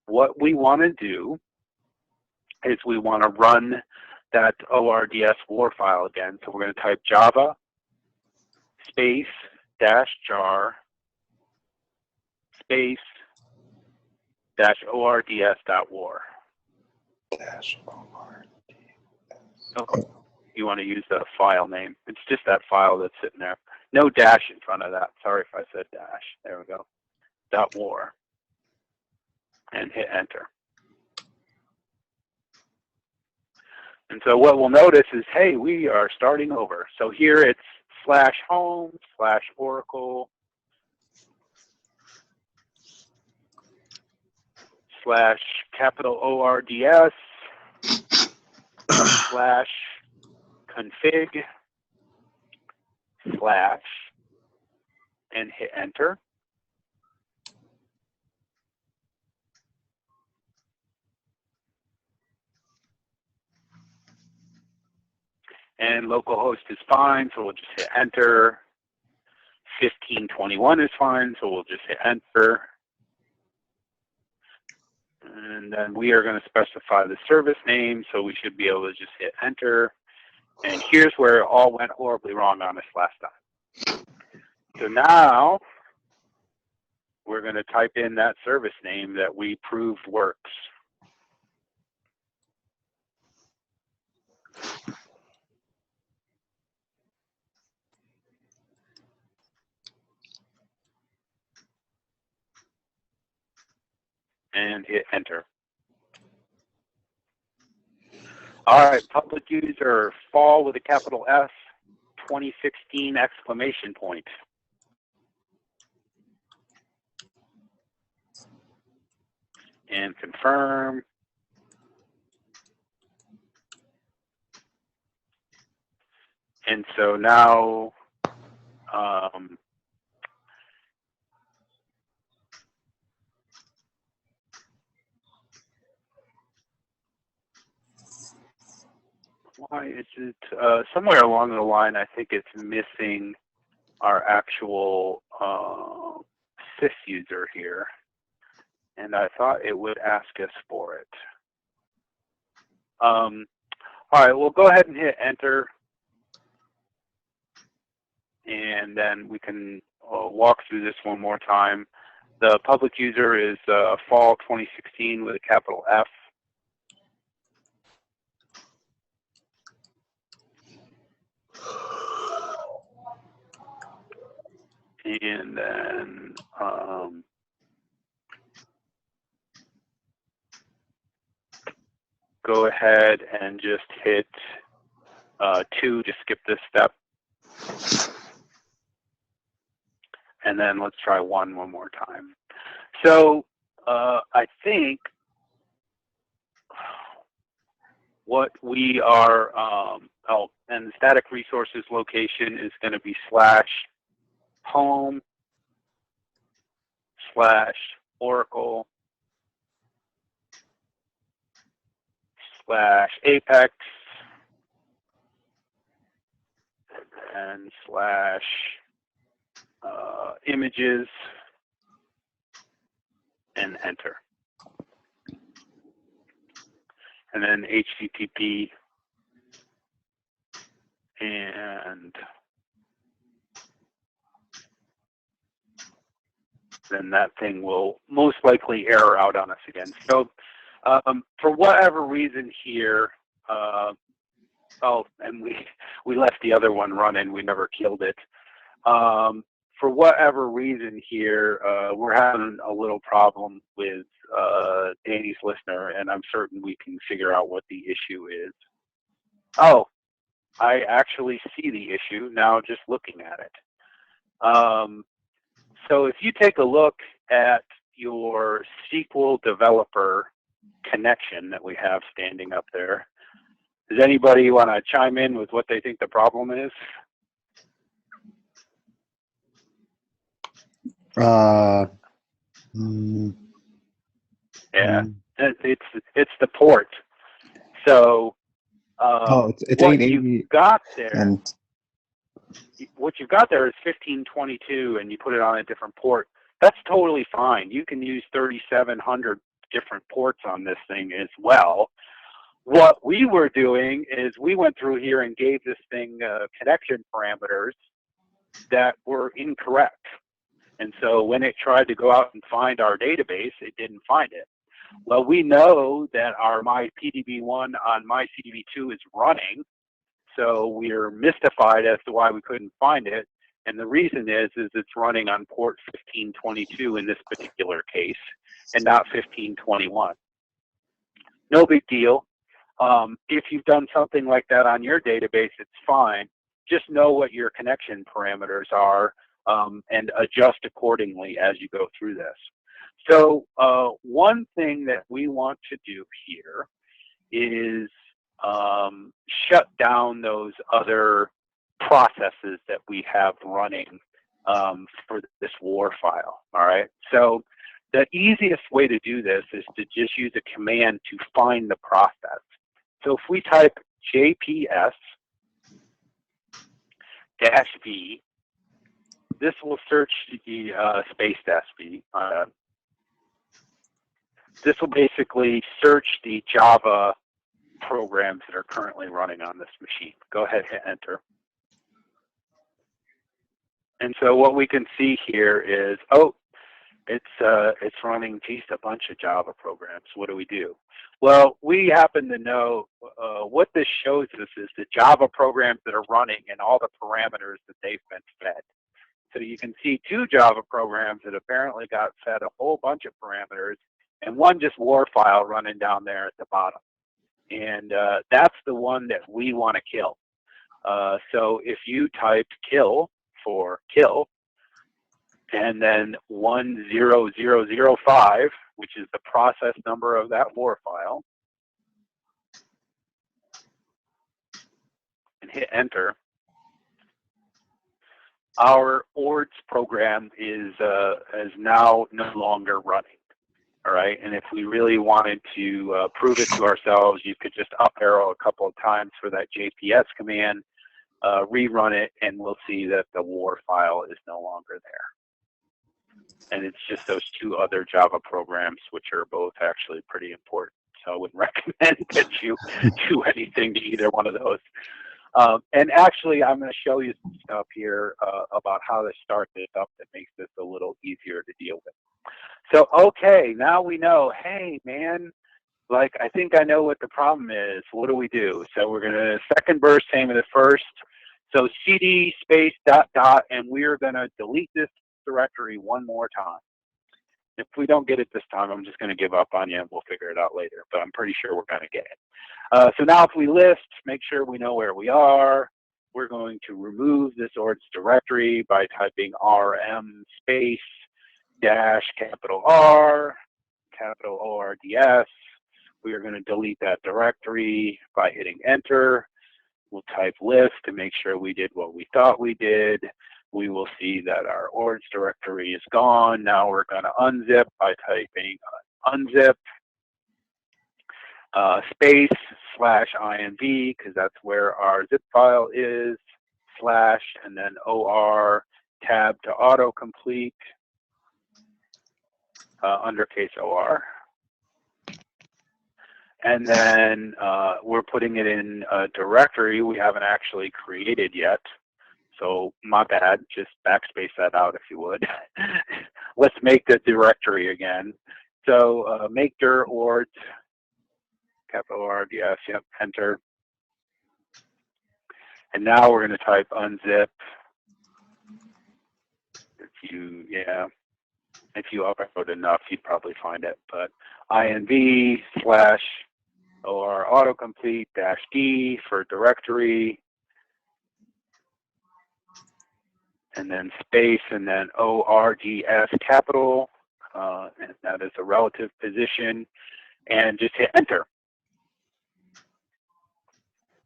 what we want to do is we want to run that ORDS war file again. So we're going to type Java space -jar space -ords.war. -ORDS. Okay. You want to use the file name. It's just that file that's sitting there. No dash in front of that. Sorry if I said dash. There we go. .war. And hit enter. And so what we'll notice is, hey, we are starting over. So here it's /home /Oracle /ORDS /config / and hit enter. And localhost is fine, so we'll just hit enter. 1521 is fine, so we'll just hit enter. And then we are going to specify the service name, so we should be able to just hit enter. And here's where it all went horribly wrong on us last time. So now we're going to type in that service name that we proved works. And hit enter. All right, public user fall with a capital F 2016 exclamation point. And confirm. And so now why is it somewhere along the line, I think it's missing our actual sys user here. And I thought it would ask us for it. All right, we'll go ahead and hit enter. And then we can walk through this one more time. The public user is fall 2016 with a capital F. And then go ahead and just hit 2 to skip this step. And then let's try one more time. So I think what we are, oh, and the static resources location is going to be /home/Oracle/Apex and /images and enter. And then HTTP and then that thing will most likely error out on us again. So for whatever reason here, oh, and we left the other one running, we never killed it. For whatever reason here, we're having a little problem with Danny's listener, and I'm certain we can figure out what the issue is. Oh, I actually see the issue now just looking at it. So if you take a look at your SQL developer connection that we have standing up there, does anybody want to chime in with what they think the problem is? Yeah, it's the port. So it's what 880 you've got there, and what you've got there is 1522, and you put it on a different port. That's totally fine. You can use 3,700 different ports on this thing as well. What we were doing is we went through here and gave this thing connection parameters that were incorrect. And so when it tried to go out and find our database, it didn't find it. Well, we know that our MyPDB1 on MyCDB2 is running, so we're mystified as to why we couldn't find it. And the reason is it's running on port 1522 in this particular case, and not 1521. No big deal. If you've done something like that on your database, it's fine. Just know what your connection parameters are and adjust accordingly as you go through this. So one thing that we want to do here is shut down those other processes that we have running for this WAR file, all right? So the easiest way to do this is to just use a command to find the process. So if we type JPS -V. This will search the space -V. This will basically search the Java programs that are currently running on this machine. Go ahead, hit enter. And so what we can see here is, oh, it's running just a bunch of Java programs. What do we do? Well, we happen to know what this shows us is the Java programs that are running and all the parameters that they've been fed. So you can see 2 Java programs that apparently got fed a whole bunch of parameters, and one just war file running down there at the bottom. And that's the one that we want to kill. So if you typed kill for kill, and then 10005, which is the process number of that war file, and hit enter, our ORDS program is now no longer running. All right, and if we really wanted to prove it to ourselves, you could just up arrow a couple of times for that JPS command, rerun it, and we'll see that the war file is no longer there. And it's just those 2 other Java programs, which are both actually pretty important. So I wouldn't recommend that you do anything to either one of those. And actually, I'm going to show you some stuff here about how to start this up that makes this a little easier to deal with. So, okay, now we know, hey, man, like, I think I know what the problem is. What do we do? So we're going to second burst, same as the first. So cd space ... and we're going to delete this directory one more time. If we don't get it this time, I'm just going to give up on you and we'll figure it out later, but I'm pretty sure we're going to get it. So now if we list, make sure we know where we are. We're going to remove this ORDS directory by typing rm space -capital R, capital ORDS. We are going to delete that directory by hitting enter. We'll type list to make sure we did what we thought we did. We will see that our ORDS directory is gone. Now we're going to unzip by typing unzip space /inv, because that's where our zip file is, / and then or tab to autocomplete, undercase or. And then we're putting it in a directory we haven't actually created yet. So my bad, just backspace that out if you would. Let's make the directory again. So make dir ords, capital RDS, yep, enter. And now we're going to type unzip. If you upload enough, you'd probably find it. But inv / or autocomplete -d for directory, and then space, and then ORDS capital, and that is a relative position, and just hit enter.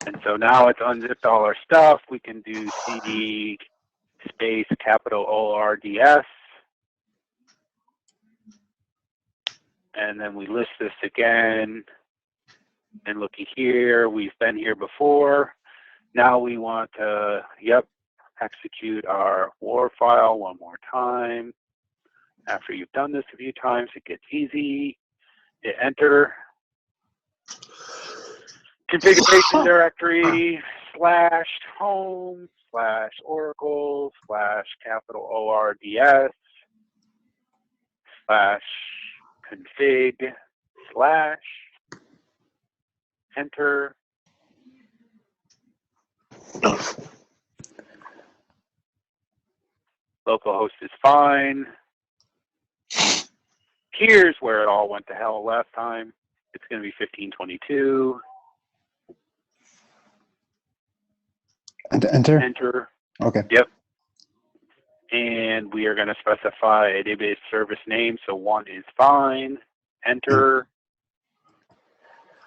And so now it's unzipped all our stuff. We can do cd space capital ORDS, and then we list this again. And looky here, we've been here before. Now we want to, execute our war file one more time. After you've done this a few times, it gets easy. Hit enter. Configuration directory /home /oracle /capital ORDS /config / enter. Localhost is fine. Here's where it all went to hell last time. It's going to be 1522. Enter? Enter. Okay. Yep. And we are going to specify a database service name, so 1 is fine. Enter.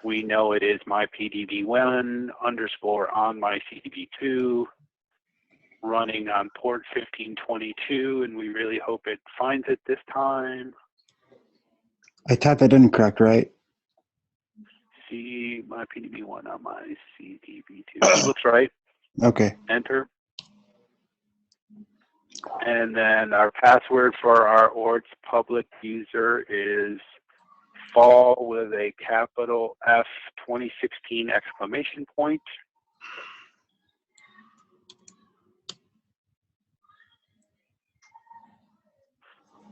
We know it is mypdb1 _ on mycdb2, running on port 1522, and we really hope it finds it this time. I typed it incorrect, right? See mypdb1 on mycdb2. Looks right. Okay. Enter. And then our password for our ORDS public user is fall with a capital F 2016 exclamation point.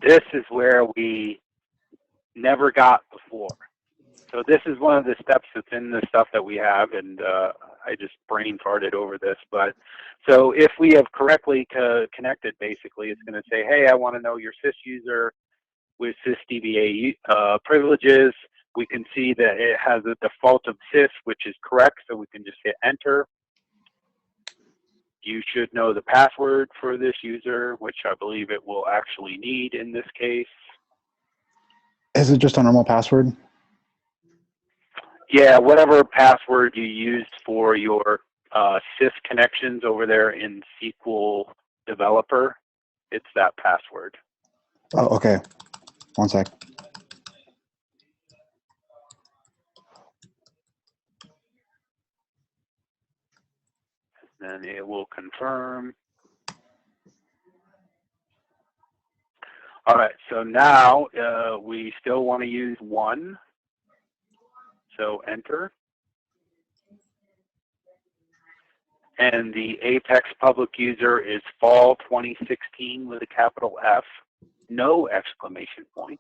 This is where we never got before. So this is one of the steps that's in the stuff that we have, and I just brain farted over this. But so if we have correctly connected, basically, it's going to say, hey, I want to know your sys user with sysdba privileges. We can see that it has a default of sys, which is correct, so we can just hit enter. You should know the password for this user, which I believe it will actually need in this case. Is it just a normal password? Yeah, whatever password you used for your sys connections over there in SQL Developer, it's that password. Oh, okay. One sec. Then it will confirm. All right, so now we still want to use 1. So enter. And the Apex public user is fall 2016 with a capital F, no exclamation point.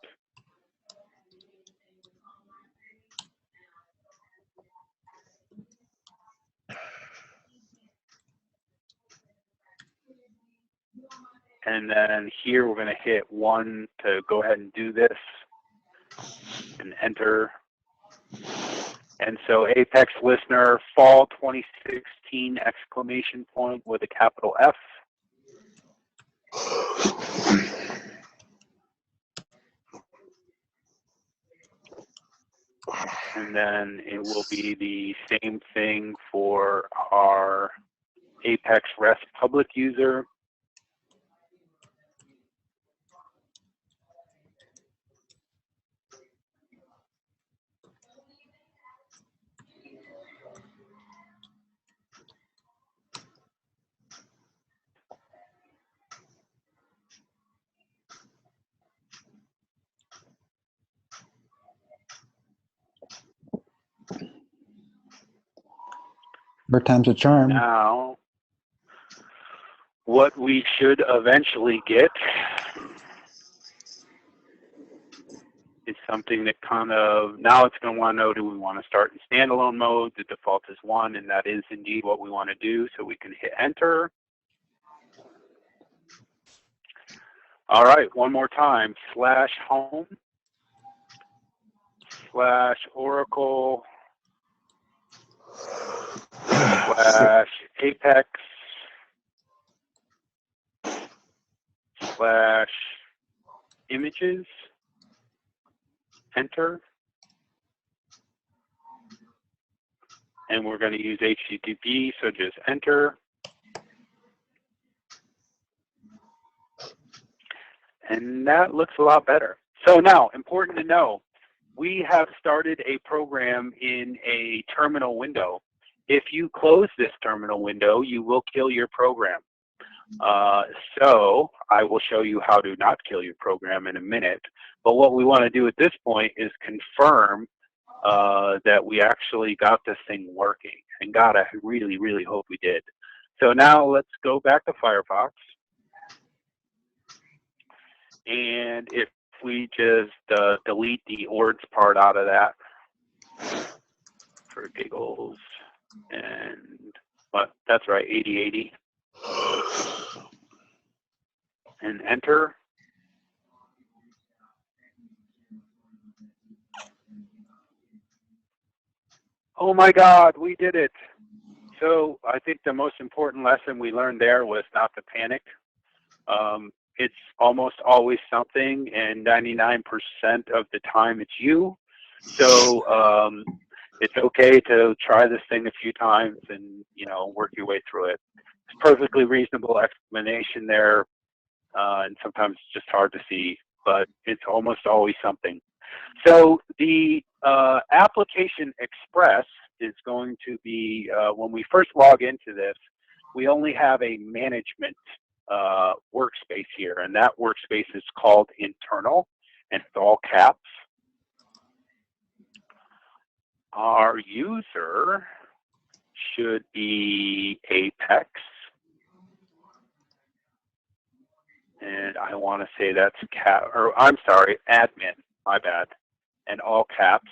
And then here we're going to hit 1 to go ahead and do this and enter. And so Apex listener, fall 2016 exclamation point with a capital F. And then it will be the same thing for our Apex REST public user. Third time's a charm. Now, what we should eventually get is something that kind of, now it's going to want to know, do we want to start in standalone mode? The default is 1, and that is indeed what we want to do. So we can hit enter. All right, one more time, /home /Oracle /Apex /images, enter. And we're going to use HTTP, so just enter. And that looks a lot better. So now, important to know, we have started a program in a terminal window. If you close this terminal window, you will kill your program. So I will show you how to not kill your program in a minute. But what we want to do at this point is confirm that we actually got this thing working. And God, I really, really hope we did. So now let's go back to Firefox. And if we just delete the ORDS part out of that for giggles, and what? That's right, 8080, and enter. Oh my God, we did it. So I think the most important lesson we learned there was not to panic. It's almost always something, and 99% of the time it's you. So it's okay to try this thing a few times and, you know, work your way through it. It's perfectly reasonable explanation there, and sometimes it's just hard to see, but it's almost always something. So the application express is going to be, when we first log into this, we only have a management workspace here, and that workspace is called internal, and it's all caps. Our user should be Apex, and I want to say that's I'm sorry, admin, my bad, and all caps.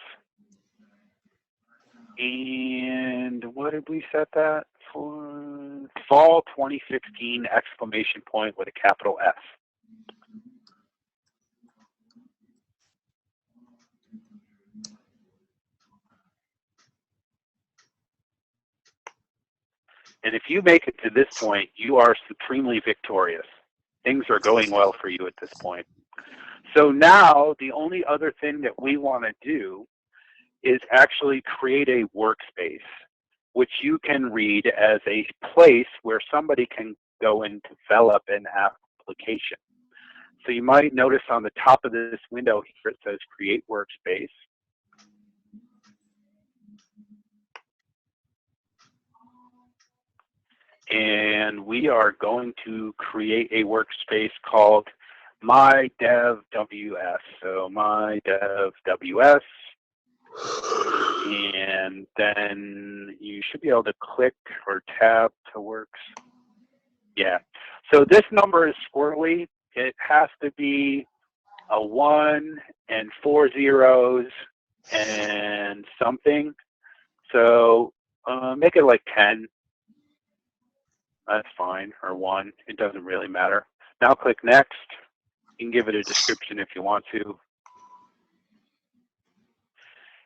And what did we set that for? Fall 2016 exclamation point with a capital F. And if you make it to this point, you are supremely victorious. Things are going well for you at this point. So now the only other thing that we want to do is actually create a workspace, which you can read as a place where somebody can go and develop an application. So you might notice on the top of this window here, it says Create Workspace. And we are going to create a workspace called MyDevWS. So MyDevWS. And then you should be able to click or tab to works. Yeah. So this number is squirrely. It has to be a 1 and 4 zeros and something. So make it like 10. That's fine, or 1. It doesn't really matter. Now click Next. You can give it a description if you want to.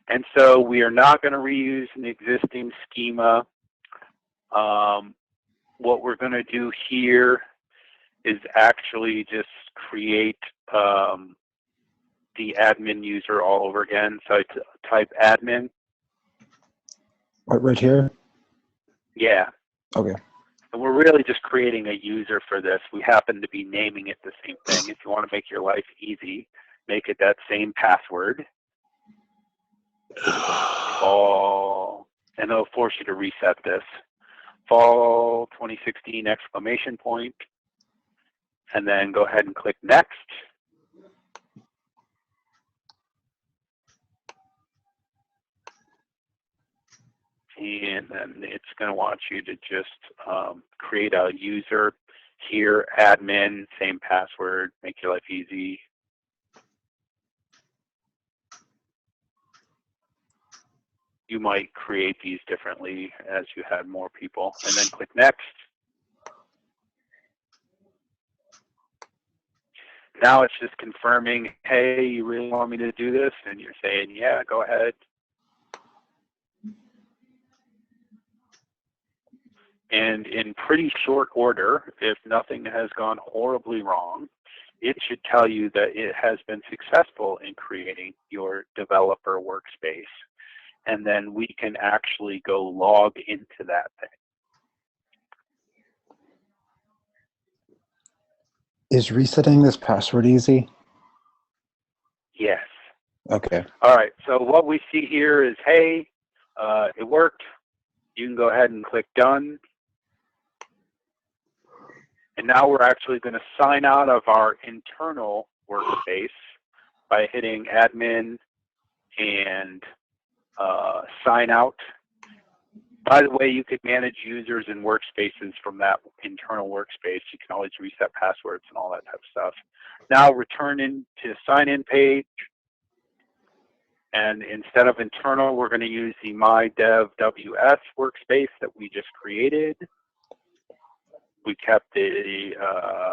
And so we are not going to reuse an existing schema. What we're going to do here is actually just create the admin user all over again. So I type admin. Right here? Yeah. Okay. And we're really just creating a user for this. We happen to be naming it the same thing. If you want to make your life easy, make it that same password. Fall, and it'll force you to reset this. Fall 2016 exclamation point, and then go ahead and click Next. And then it's going to want you to just create a user here, admin, same password, make your life easy. You might create these differently as you had more people, and then click Next. Now it's just confirming, hey, you really want me to do this? And you're saying, yeah, go ahead. And in pretty short order, if nothing has gone horribly wrong, it should tell you that it has been successful in creating your developer workspace. And then we can actually go log into that thing. Is resetting this password easy? Yes. Okay. All right, so what we see here is, hey, it worked. You can go ahead and click Done. And now we're actually going to sign out of our internal workspace by hitting Admin and sign out. By the way, you could manage users and workspaces from that internal workspace. You can always reset passwords and all that type of stuff. Now return into sign-in page. And instead of internal, we're going to use the MyDevWS workspace that we just created. We kept the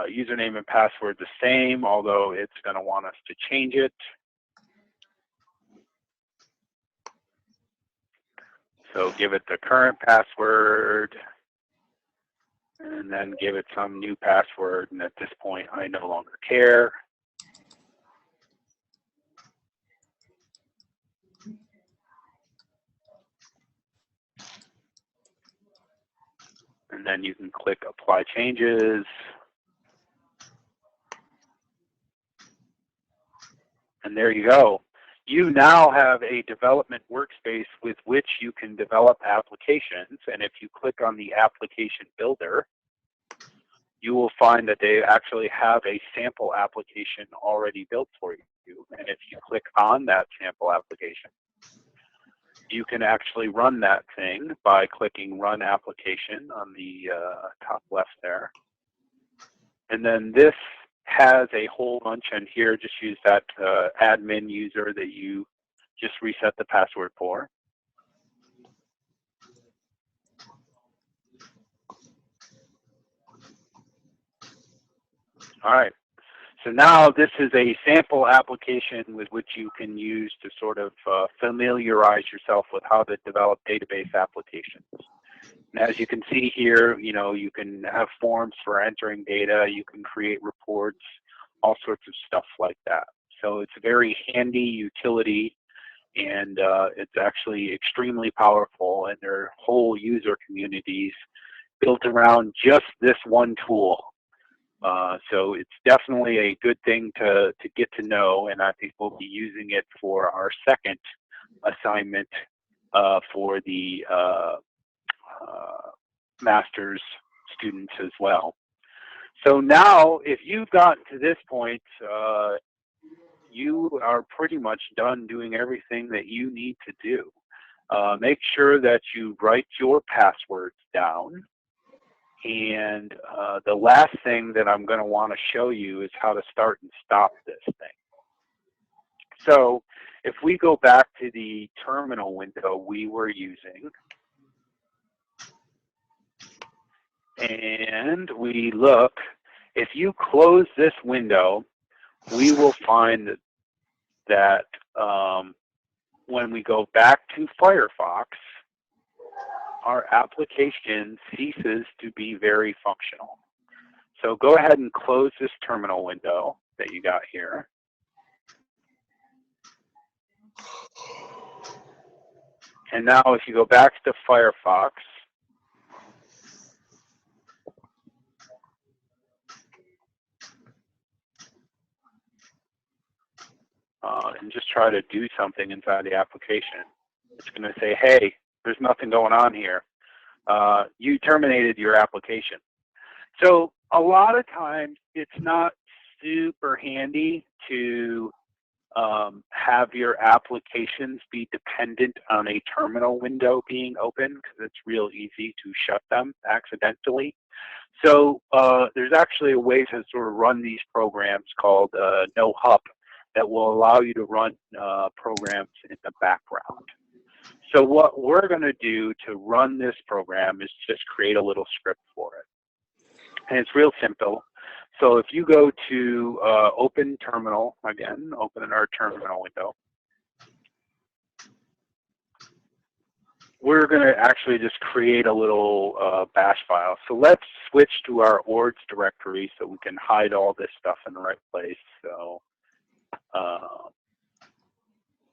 username and password the same, although it's going to want us to change it. So give it the current password, and then give it some new password. And at this point, I no longer care. And then you can click Apply Changes. And there you go. You now have a development workspace with which you can develop applications. And if you click on the application builder, you will find that they actually have a sample application already built for you. And if you click on that sample application, you can actually run that thing by clicking Run Application on the top left there. And then this has a whole bunch, and here just use that admin user that you just reset the password for. All right. So now this is a sample application with which you can use to sort of familiarize yourself with how to develop database applications. And as you can see here, you can have forms for entering data, you can create reports, all sorts of stuff like that. So it's a very handy utility, and it's actually extremely powerful, and there are whole user communities built around just this one tool. So it's definitely a good thing to get to know, and I think we'll be using it for our second assignment for the master's students as well. So now, if you've gotten to this point, you are pretty much done doing everything that you need to do. Make sure that you write your passwords down. And the last thing that I'm going to want to show you is how to start and stop this thing. So if we go back to the terminal window we were using, and we look, if you close this window, we will find that when we go back to Firefox, our application ceases to be very functional. So go ahead and close this terminal window that you got here. And now if you go back to Firefox, and just try to do something inside the application, it's going to say, hey, there's nothing going on here. You terminated your application. So a lot of times it's not super handy to have your applications be dependent on a terminal window being open, because it's real easy to shut them accidentally. So there's actually a way to sort of run these programs called Nohup that will allow you to run programs in the background. So what we're going to do to run this program is just create a little script for it. And it's real simple. So if you go to Open Terminal, again, open in our terminal window, we're going to actually just create a little bash file. So let's switch to our orgs directory so we can hide all this stuff in the right place. So,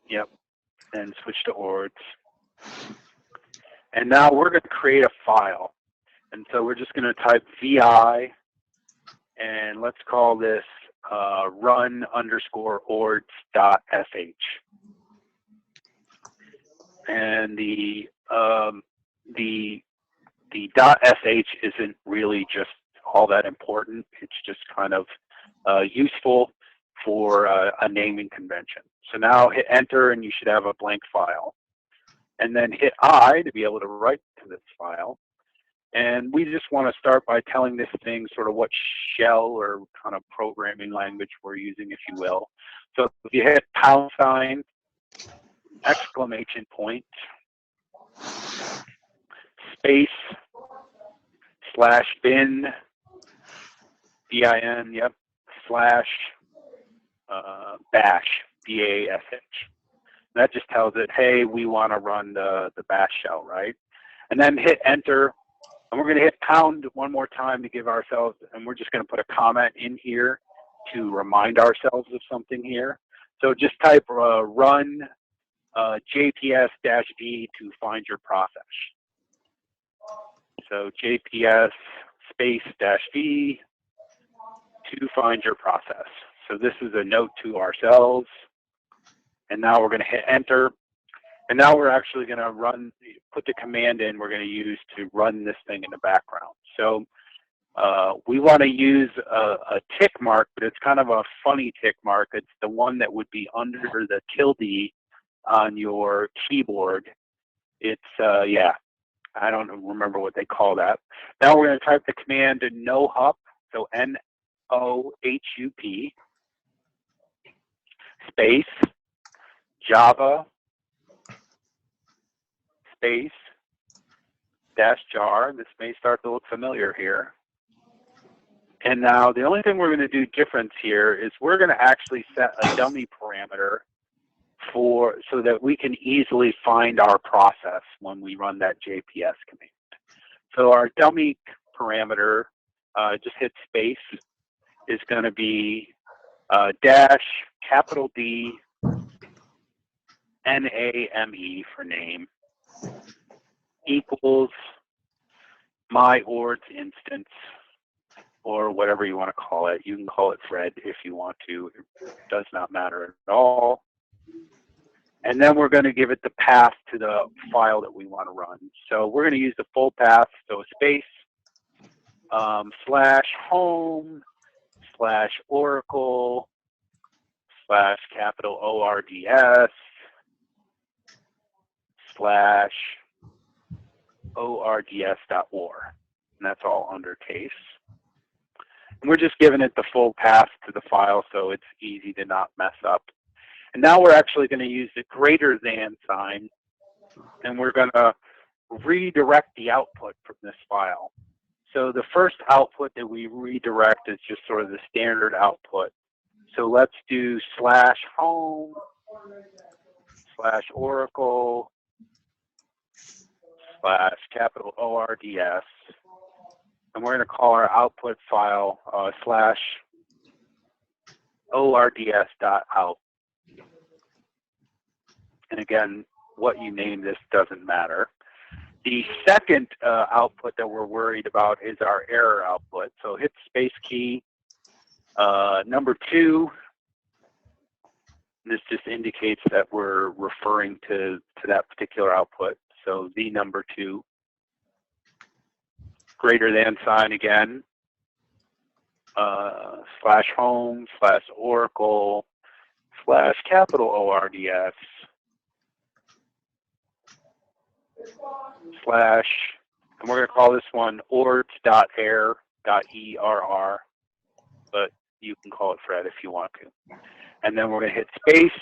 yep, and switch to orgs. And now we're going to create a file. And so we're just going to type VI, and let's call this run_orgs.sh. And the .sh isn't really just all that important. It's just kind of useful for a naming convention. So now hit enter, and you should have a blank file. And then hit I to be able to write to this file. And we just want to start by telling this thing sort of what shell or kind of programming language we're using, if you will. So if you hit #, exclamation point, space, /bin, bin, yep, slash bash, BASH. That just tells it, hey, we want to run the bash shell, right? And then hit enter, and we're going to hit pound one more time to give ourselves, and we're just going to put a comment in here to remind ourselves of something here. So just type run JPS-D to find your process. So JPS space-D to find your process. So this is a note to ourselves. And now we're going to hit enter. And now we're actually going to put the command in we're going to use to run this thing in the background. So We want to use a tick mark, but it's kind of a funny tick mark. It's the one that would be under the tilde on your keyboard. It's, yeah, I don't remember what they call that. Now we're going to type the command Nohup, so N-O-H-U-P, space, Java, space, dash jar. This may start to look familiar here. And now the only thing we're going to do different here is we're going to actually set a dummy parameter so that we can easily find our process when we run that JPS command. So our dummy parameter, just hit space, is going to be dash capital D NAME for name equals my ords instance, or whatever you want to call it. You can call it Fred if you want to. It does not matter at all. And then we're going to give it the path to the file that we want to run. So we're going to use the full path, so space, /home, /Oracle, /ORDS, /ORDS.war. And that's all undercase. And we're just giving it the full path to the file so it's easy to not mess up. And now we're actually going to use the greater than sign, and we're going to redirect the output from this file. So the first output that we redirect is just sort of the standard output. So let's do /home, /Oracle, /ORDS, and we're going to call our output file /ORDS.out. And again, what you name this doesn't matter. The second output that we're worried about is our error output. So hit the space key. Number 2, this just indicates that we're referring to that particular output. So the number 2, greater than sign again, /home, /Oracle, /ORDS, / and we're going to call this one ords.err.err, but you can call it Fred if you want to. And then we're going to hit space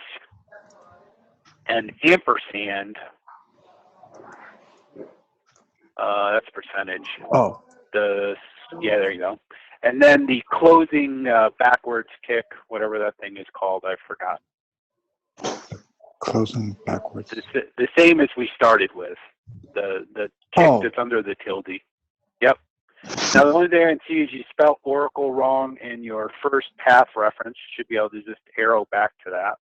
and ampersand. That's percentage. Oh. Yeah, there you go. And then the closing backwards tick, whatever that thing is called, I forgot. Closing backwards. The same as we started with. The tick that's under the tilde. Yep. Now the only thing I can see is you spelled Oracle wrong in your first path reference. You should be able to just arrow back to that.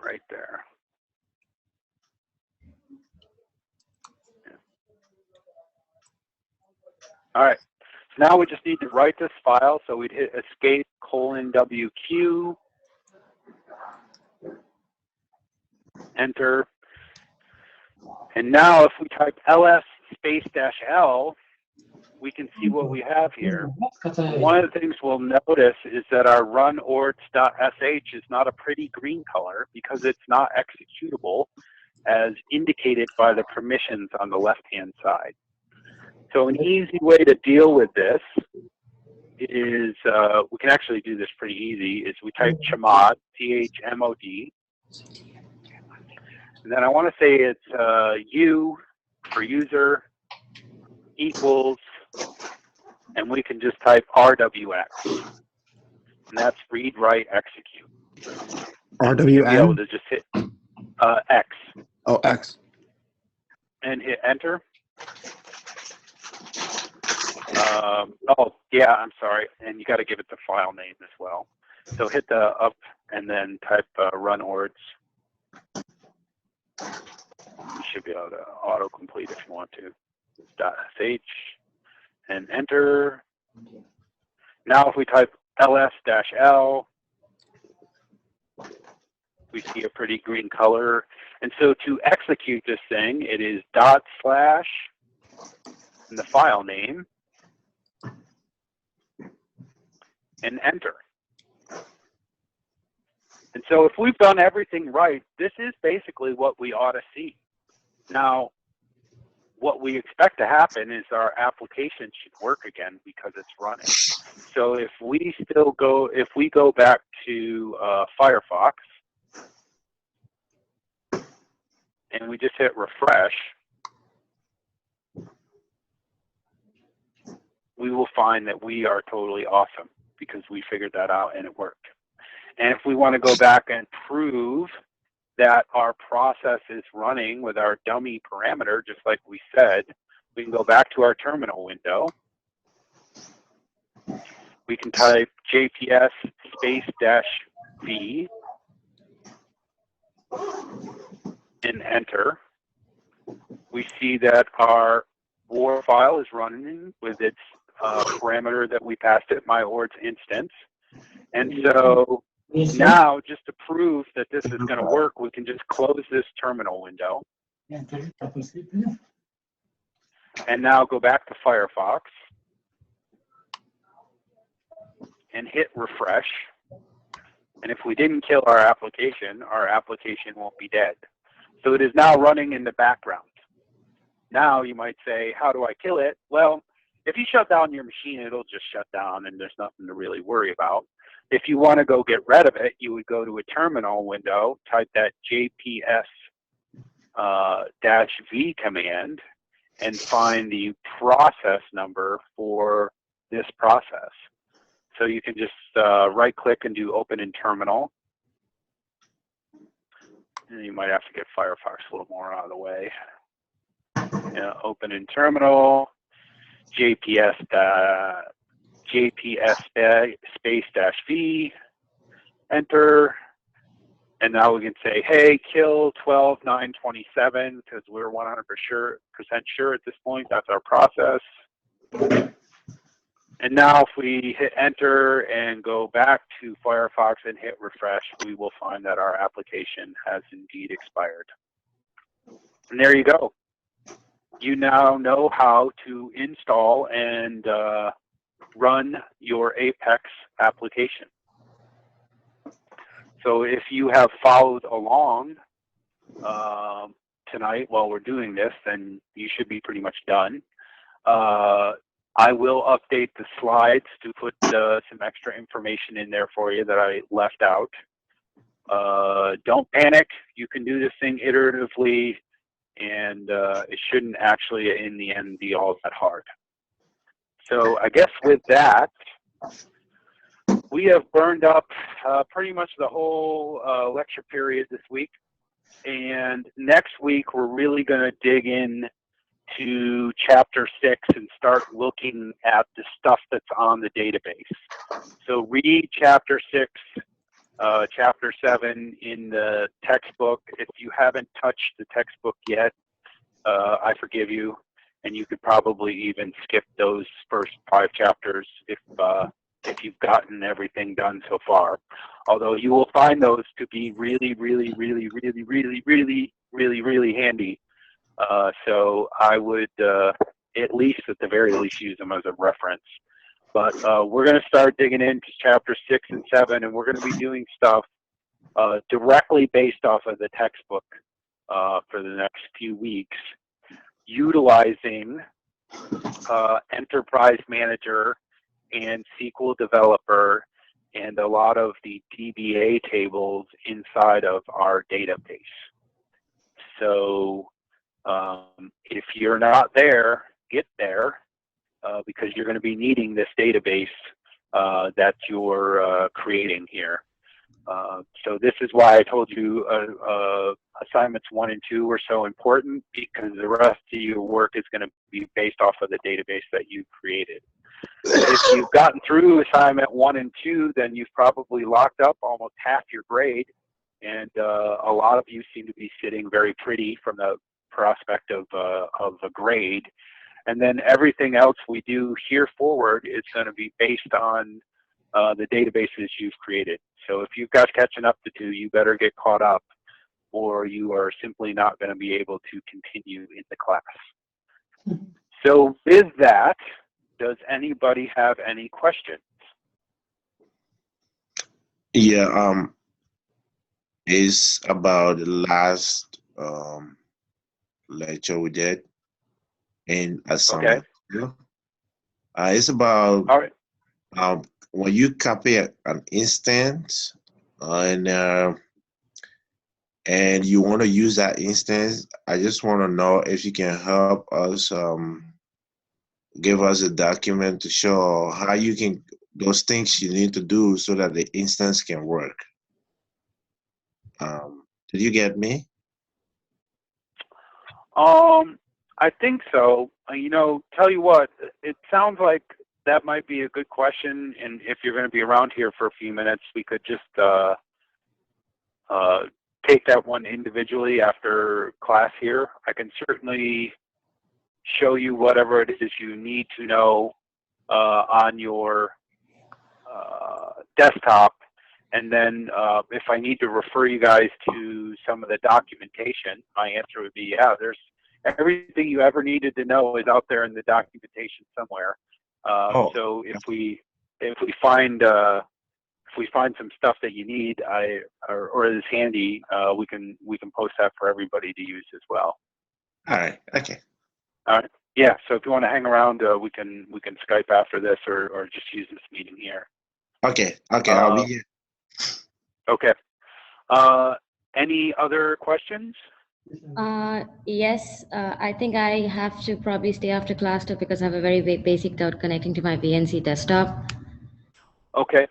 Right there. Yeah. All right. So now we just need to write this file. So we'd hit escape :WQ, enter. And now if we type ls --l, we can see what we have here. One of the things we'll notice is that our run ords.sh is not a pretty green color because it's not executable as indicated by the permissions on the left-hand side. So an easy way to deal with this is, we can actually do this pretty easy, is we type chmod, C-H-M-O-D, and then I want to say it's U for user equals, and we can just type RWX, and that's read, write, execute. RWN? You'll be able to just hit X. Oh, X. And hit enter. Oh, yeah, I'm sorry. And you got to give it the file name as well. So hit the up and then type run ords. You should be able to autocomplete if you want to. .sh and enter. Now if we type ls-l, We see a pretty green color. And so to execute this thing, it is / and the file name and enter. And so if we've done everything right, this is basically what we ought to see. Now, what we expect to happen is our application should work again because it's running. So if we go back to Firefox and we just hit refresh, we will find that we are totally awesome because we figured that out and it worked. And if we want to go back and prove that our process is running with our dummy parameter, just like we said, we can go back to our terminal window. We can type JPS --v and enter. We see that our war file is running with its parameter that we passed it, myORDS instance. And so now, just to prove that this is going to work, we can just close this terminal window. And now go back to Firefox and hit refresh. And if we didn't kill our application won't be dead. So it is now running in the background. Now you might say, how do I kill it? Well, if you shut down your machine, it'll just shut down and there's nothing to really worry about. If you want to go get rid of it, you would go to a terminal window, type that JPS -v command, and find the process number for this process. So you can just right-click and do Open in Terminal. And you might have to get Firefox a little more out of the way. Open in Terminal, JPS -v, enter, and now we can say, hey, kill 12.927 because we're 100% sure at this point that's our process. And now if we hit enter and go back to Firefox and hit refresh, we will find that our application has indeed expired. And there you go. You now know how to install and run your Apex application. So if you have followed along tonight while we're doing this, then you should be pretty much done. I will update the slides to put some extra information in there for you that I left out. Don't panic. You can do this thing iteratively, and it shouldn't actually, in the end, be all that hard. So I guess with that, we have burned up pretty much the whole lecture period this week. And next week, we're really going to dig in to Chapter 6 and start looking at the stuff that's on the database. So read Chapter 6, Chapter 7 in the textbook. If you haven't touched the textbook yet, I forgive you. And you could probably even skip those first 5 chapters if you've gotten everything done so far. Although you will find those to be really, really, really, really, really, really, really, really handy. So I would at the very least use them as a reference. But we're going to start digging into Chapter 6 and 7, and we're going to be doing stuff directly based off of the textbook for the next few weeks, utilizing Enterprise Manager and SQL Developer and a lot of the DBA tables inside of our database. So if you're not there, get there because you're going to be needing this database that you're creating here. So this is why I told you assignments 1 and 2 were so important, because the rest of your work is going to be based off of the database that you created. If you've gotten through assignment 1 and 2, then you've probably locked up almost half your grade, and a lot of you seem to be sitting very pretty from the prospect of a grade. And then everything else we do here forward is going to be based on the databases you've created. So if you've got catching up to do, you better get caught up, or you are simply not going to be able to continue in the class. So with that, does anybody have any questions? Yeah, it's about the last lecture we did in Okay. assignment. It's about All right. when you copy an instance and you want to use that instance. I just want to know if you can help us give us a document to show how you can those things you need to do so that the instance can work. Did you get me? I think so. You know, tell you what, it sounds like that might be a good question, and if you're going to be around here for a few minutes, we could just take that one individually after class here. I can certainly show you whatever it is you need to know on your desktop, and then if I need to refer you guys to some of the documentation, my answer would be, yeah, there's everything you ever needed to know is out there in the documentation somewhere. So if we find some stuff that you need, or is handy, we can post that for everybody to use as well. All right. Okay. All right. Yeah. So if you want to hang around, we can Skype after this, or just use this meeting here. Okay. Okay. I'll be here. Okay. Any other questions? Yes, I think I have to probably stay after class too because I have a very basic doubt connecting to my VNC desktop. Okay.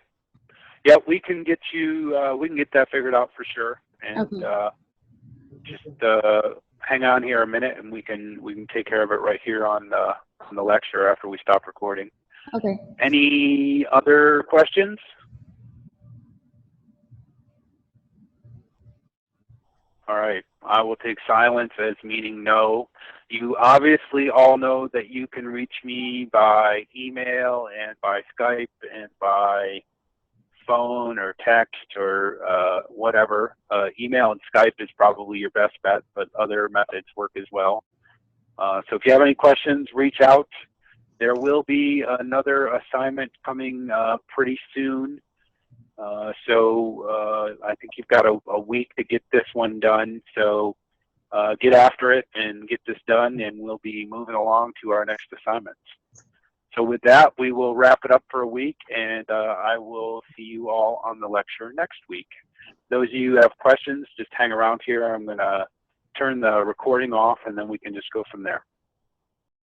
Yeah, we can get you. We can get that figured out for sure. And Okay. just hang on here a minute, and we can take care of it right here on the lecture after we stop recording. Okay. Any other questions? All right. I will take silence as meaning no. You obviously all know that you can reach me by email and by Skype and by phone or text or whatever. Email and Skype is probably your best bet, but other methods work as well. So if you have any questions, reach out. There will be another assignment coming pretty soon. So I think you've got a week to get this one done. So get after it and get this done, and we'll be moving along to our next assignments. So with that, we will wrap it up for a week, and I will see you all on the lecture next week. Those of you who have questions, just hang around here. I'm going to turn the recording off, and then we can just go from there.